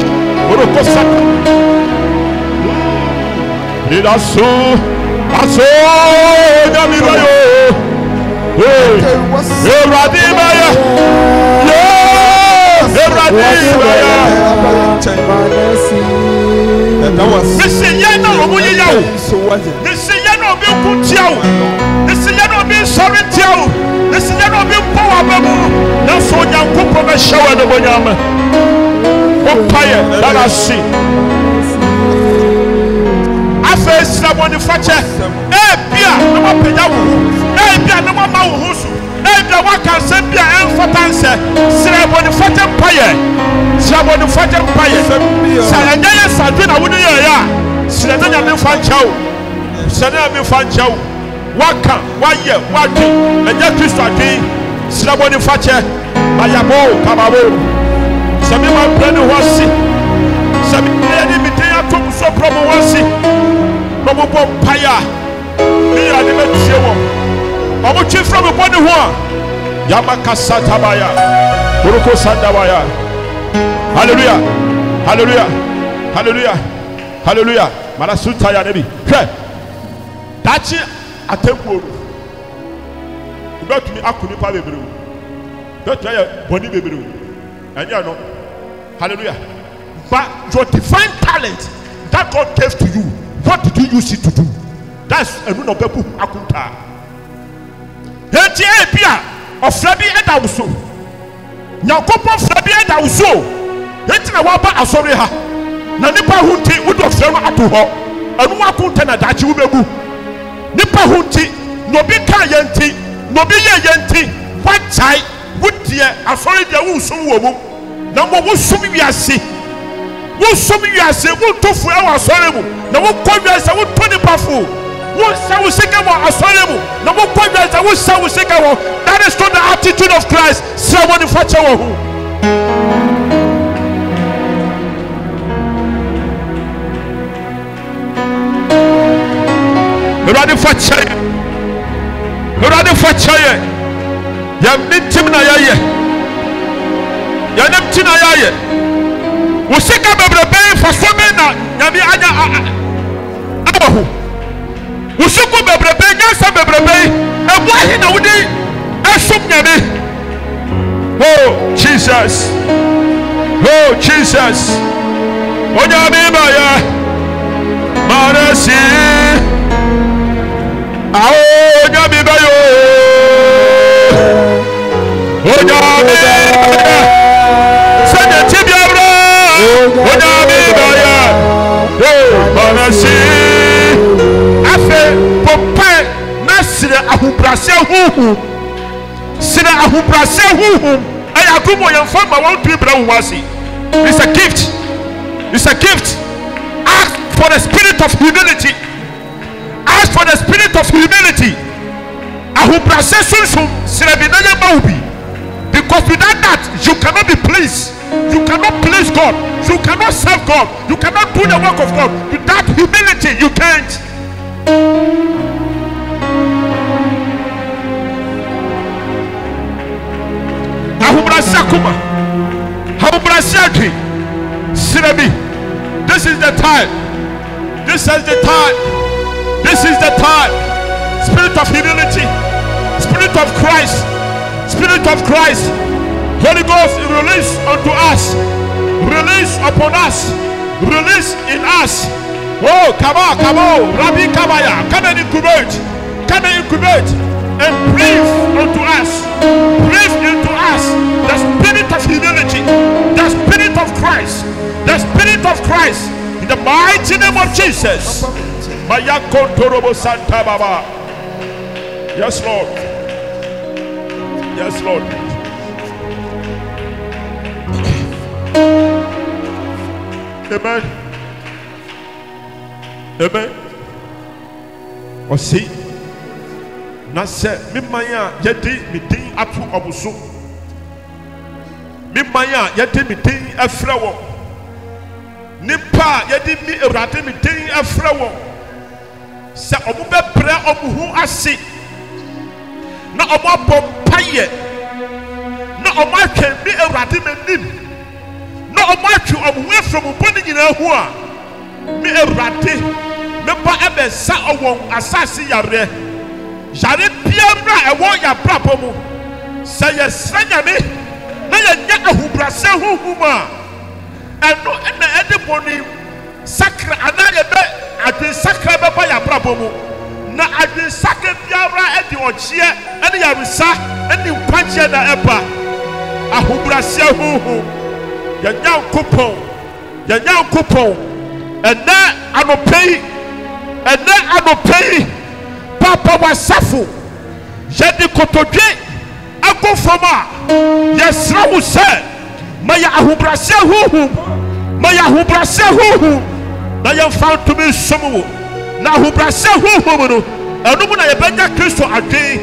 Lead us so, Missing Yano, Missing Yano, Missing Yano, sorry, Missing Yano, power, that's so young, Papa, shower the Boyama. What fire that I see. I face someone in Fatcher, Pia, no Pia, no Mau, the one can send Pia and important say Siraboni Fatem Paye. Siraboni Fatem Paye. Sayanya Sadina wouldn't ya. Sirabani Fanchao. Sanami Fanchao. Waka, 1 year, 1 day, and yet Christo day. Siraboni Fache. Mayabo, Kababo. Samima Brand was sick. Sami Mitea took so promo was sick. Promo Paya. Me are the Metio. I'm a chief from a body one. Yamaka Satabaya. Uruko Sandawaya. Hallelujah. Hallelujah. Hallelujah. Hallelujah. Marasuta ya nebi. Dachi atempo. Got me akuni pa beberu. Got ya boni beberu. Anya no. Hallelujah. But your divine talent that God gave to you, what did you use it to do? That's a rule of the book akunta. Enti ebia ofrabi edawuso. Nyankopon frabi edawuso. Enti na waba asori ha. Na nipa hunti wudo frama ato ho. Anu akunta na dachi wubebu. Nipa hunti no bi ka yenti, no bi ye yenti. Wachai wudie asori dia wusum wo mu. Na mo wusum wiase. Wusum wiase wo tofu e wa asori mu. Na wo kwa wiase wo to nipa fu. That is not the attitude of Christ. Somebody fetch our who. Ready for Chay. Ready for Chay. Yamnitimna Yaye. Yanamtina Yaye. Usika Baby for Somena. Yami Anya Abahu. Usuku bebrebe nyasa bebrebe ebuahi na wudi esum nyame. Oh Jesus, oh Jesus, onyame baya marasi onyame bayo onyame sene tibiabra onyame baya marasi Popai Nasira Ahubrase Huhu Sina Ahubrase Huhu Ayakumo Yamfama won't be brown wasi. It's a gift. It's a gift. Ask for the spirit of humility. Ask for the spirit of humility. Ahubrase Sunsum Sirabinaya Maubi. Because without that you cannot be pleased. You cannot please God. You cannot serve God. You cannot do the work of God. Without humility you can't. Ahubrasakuma Ahubrasaki Sirabi. This is the time. This is the time. This is the time. Spirit of humility. Spirit of Christ. Spirit of Christ. Holy Ghost release unto us. Release upon us. Release in us. Oh, come on, Rabbi Kabaya, come and incubate and breathe unto us, breathe into us the spirit of humility, the spirit of Christ, the spirit of Christ, in the mighty name of Jesus. Santa Baba. Yes, Lord. Yes, Lord. Amen. Amen. O see, na se mi maya yedi mi din atu obuso. Mi maya yedi mi din afra wo. Nipa yedi mi ewrade mi din afra wo. Se obu be bra obu hu ase. Na obu abom paye. Na obu atwe mi ewrade menim. Na obu atwe obu hu from boni nyina hu a. Mi ewrade mepa ebe sa owon asasi yare yare biamra ewo ya brapo mu sa ye sanyame na ye nya ahubrase huhuma eno na edeboni sakra anaye be ade sakra be ba ya brapo mu na ade sakra biamra edi ochie ene ya risa ene nkwache na eba ahubrase huhu ya nya kupon ene anopei Papa was suffer. Jadi kotodwe yɛbɔ fam a yɛsrɛ wo sɛ ma yɛ ahobrɛaseɛ honhom ma yɛ ahobrɛaseɛ honhom na yɛmfa ntumi nsom wo na ahobrɛaseɛ honhom no ɛno mu na yɛbɛnya Kristo adwen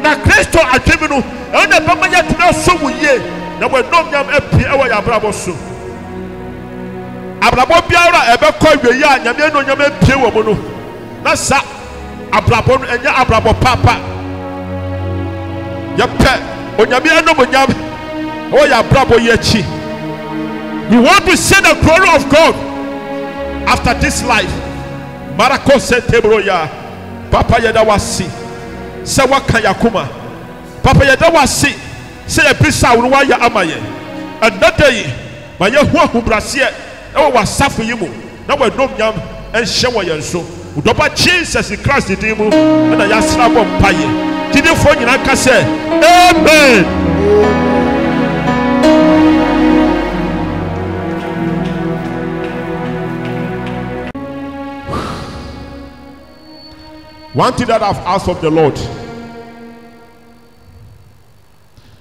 na Kristo adwen no ɛno na ɛbɛma yɛtumi asom wo yie na wɔnom nyam apie ɛwɔ yɛ abrabɔ so abrabɔ biara ɛbɛkɔ wie a nyame no nyam apie wɔ mu no na sa abrabɔ no ɛnyɛ abrabɔ papa yɛpɛ onyame ɛnom nyam ɛwɔ yɛ abrabɔ yi akyi. We want to see the glory of God after this life. Marako se tebroya papa yɛda wasi sɛ waka yakoma papa yɛda wasi sɛ yɛbisa wo no wayɛ ama yɛ ɛnada yi ma yɛho ahobraseɛ ɛwɔ w'asafo yi mu na wɔadom nyam ɛnhyɛ wɔ yɛn so wodɔba Jesus Christ din mu ɛna yɛasra bɔ mpayɛ gyidifoɔ nyinaa ka sɛ amen. One thing that I've asked of the Lord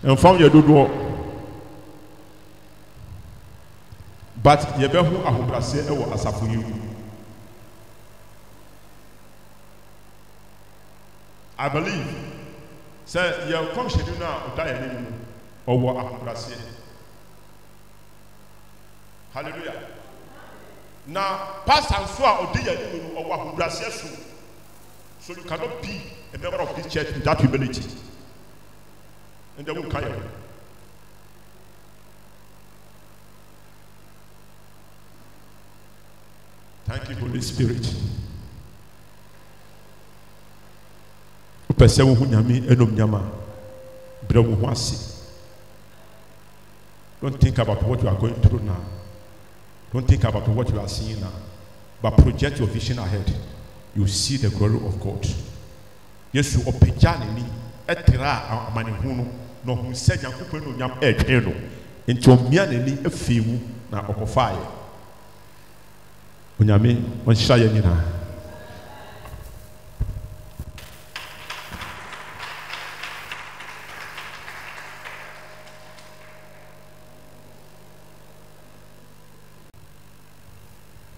and found your door, but you better who ahobrɛaseɛ ɛwɔ asafo yi. I believe say your function now ɔda yɛn anim ɔwɔ ahobrɛaseɛ. Hallelujah. Now pastor nso a ɔdi yɛn anim ɔwɔ ahobrɛaseɛ so. So you cannot be a member of this church without humility. And then we'll carry on. Thank you, Holy Spirit. Don't think about what you are going through now. Don't think about what you are seeing now. But project your vision ahead. You see the glory of God. Yes, you opejani ni etira amanehunu no hu se Nyankopɔn no nyam etwe no nti omia nani afimu na okofae onyame wonhyira yɛ nyina.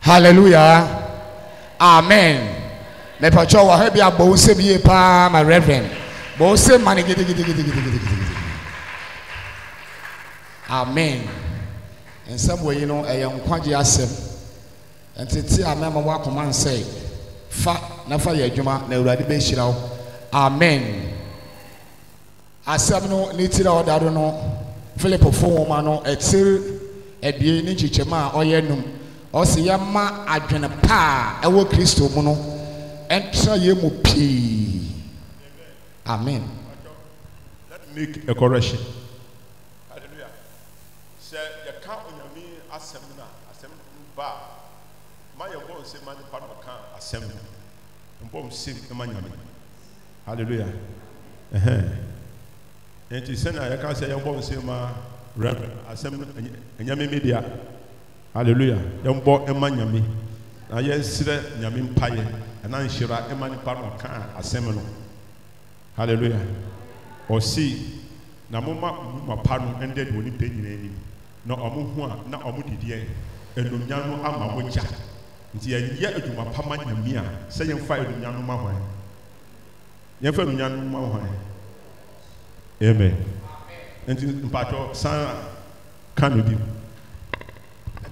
Hallelujah. Amen. Me pacho wa hebi abo se biye pa my reverend. Bo se mani gidi. Amen. In some way, you know, a young kwaji asem. And titi amema wa command say, fa na fa ye adwuma na urade be hira wo. Amen. Asem no ni tira odado no Philip fo woma no etir ebie ni chichema oye num. Osi yama adwene pa ewo Kristo mu no entra ye mu pii. Amen. Let me make a correction. Hallelujah. Say you can't onyame asem na asem ba ma ye go say man pa no kan asem mbom sim e manyame. Hallelujah. Enti say na you can say you mbom say ma asem nyame media. Hallelujah. Yambo ema nyame. Na yensire nyame mpaye. Na nhyira ema nipa no kan asem no. Hallelujah. Osi na moma pa no ende de oni pe nyina ni. Na omo hu a na omo didie enumnya no ama mo gya. Nti ye adwuma pa ma nyame a se yemfa enumnya no ma hwan. Yemfa enumnya no ma hwan. Amen. Nti mpacho san kan bi.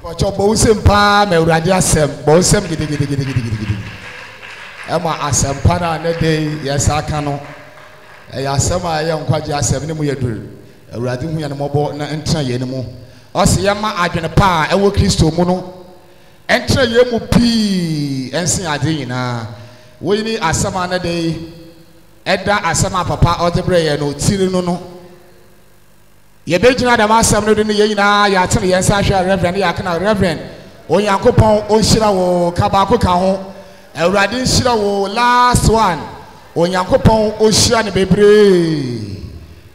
Ocho bo se mpa me urade asem bo sem gidi. Ema asem pa na ne dey yesa aka no. E asem a ye nkwaje asem ne mu yedur. Urade hu ya ne mobo na entra ye ne mu. Ose ye ma adwene pa ewo Kristo mu no. Entra ye mu pi ensin ade nyina. Wo ni asem a ne dey eda asem a papa odebre ye no tiri no. Ye bejina da masam no de ye nyina ya tene ye nsa hwa reverend ya kana reverend onyankopon onhyira wo kabako ka ho awurade nhyira wo last one onyankopon onhyira ne bebre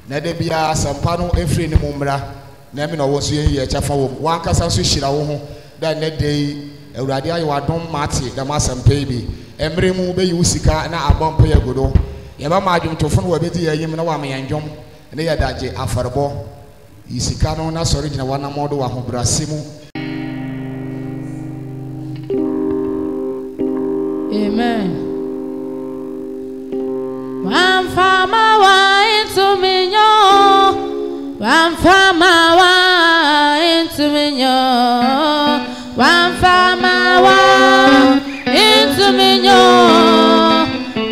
na de bia sampa no efri ne mummra na me no wo so ye kyafa wo wankasa so hyira wo ho da ne de awurade ayi wadom mate da masam pe bi emre mu be yi usika na abompo ye godo ye ba ma adwumtofo no wa bedi ye yim na wa me yanjom ne yɛ dagye afarebo isika no na sɔre gyina wana modo wa hobrase mu. Amen. One farmer went to me, one farmer went to me, one farmer went into me,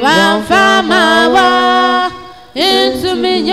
one farmer went into me,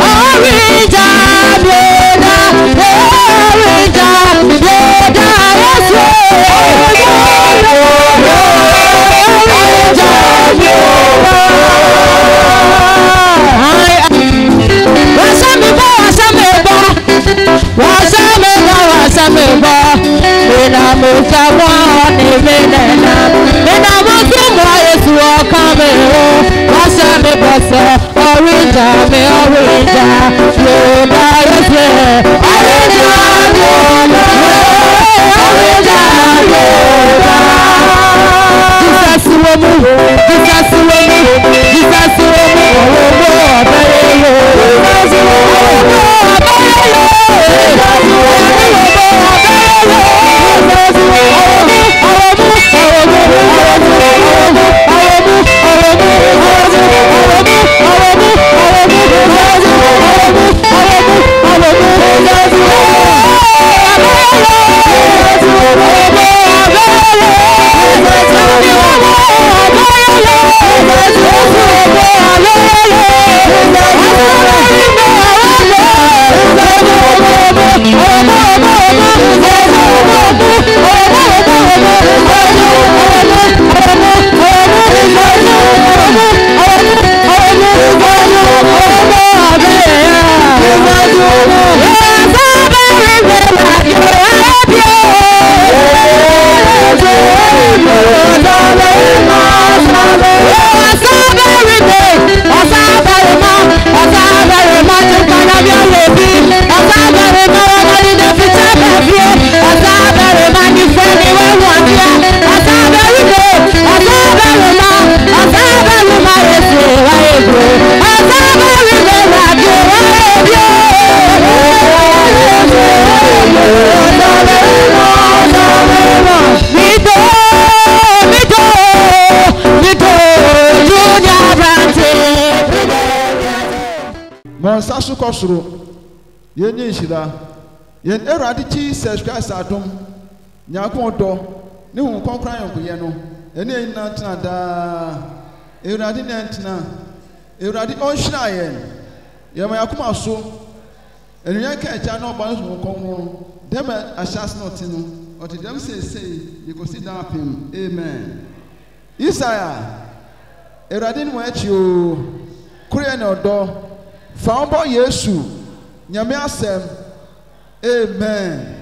Orinja Monsasu kosoro yenye nshira yen Awurade Jesus Christ adom nyakodo ne hu konkran yankoye no ene ina tena da Awurade ne ntena Awurade onhira yen yema yakoma so enya ka echa na oba nso konwo dem ashas no tino oti dem say yekosi da apem amen Isaiah Awurade no achi o kure na odo Found by Yesu, Nyame asem, amen.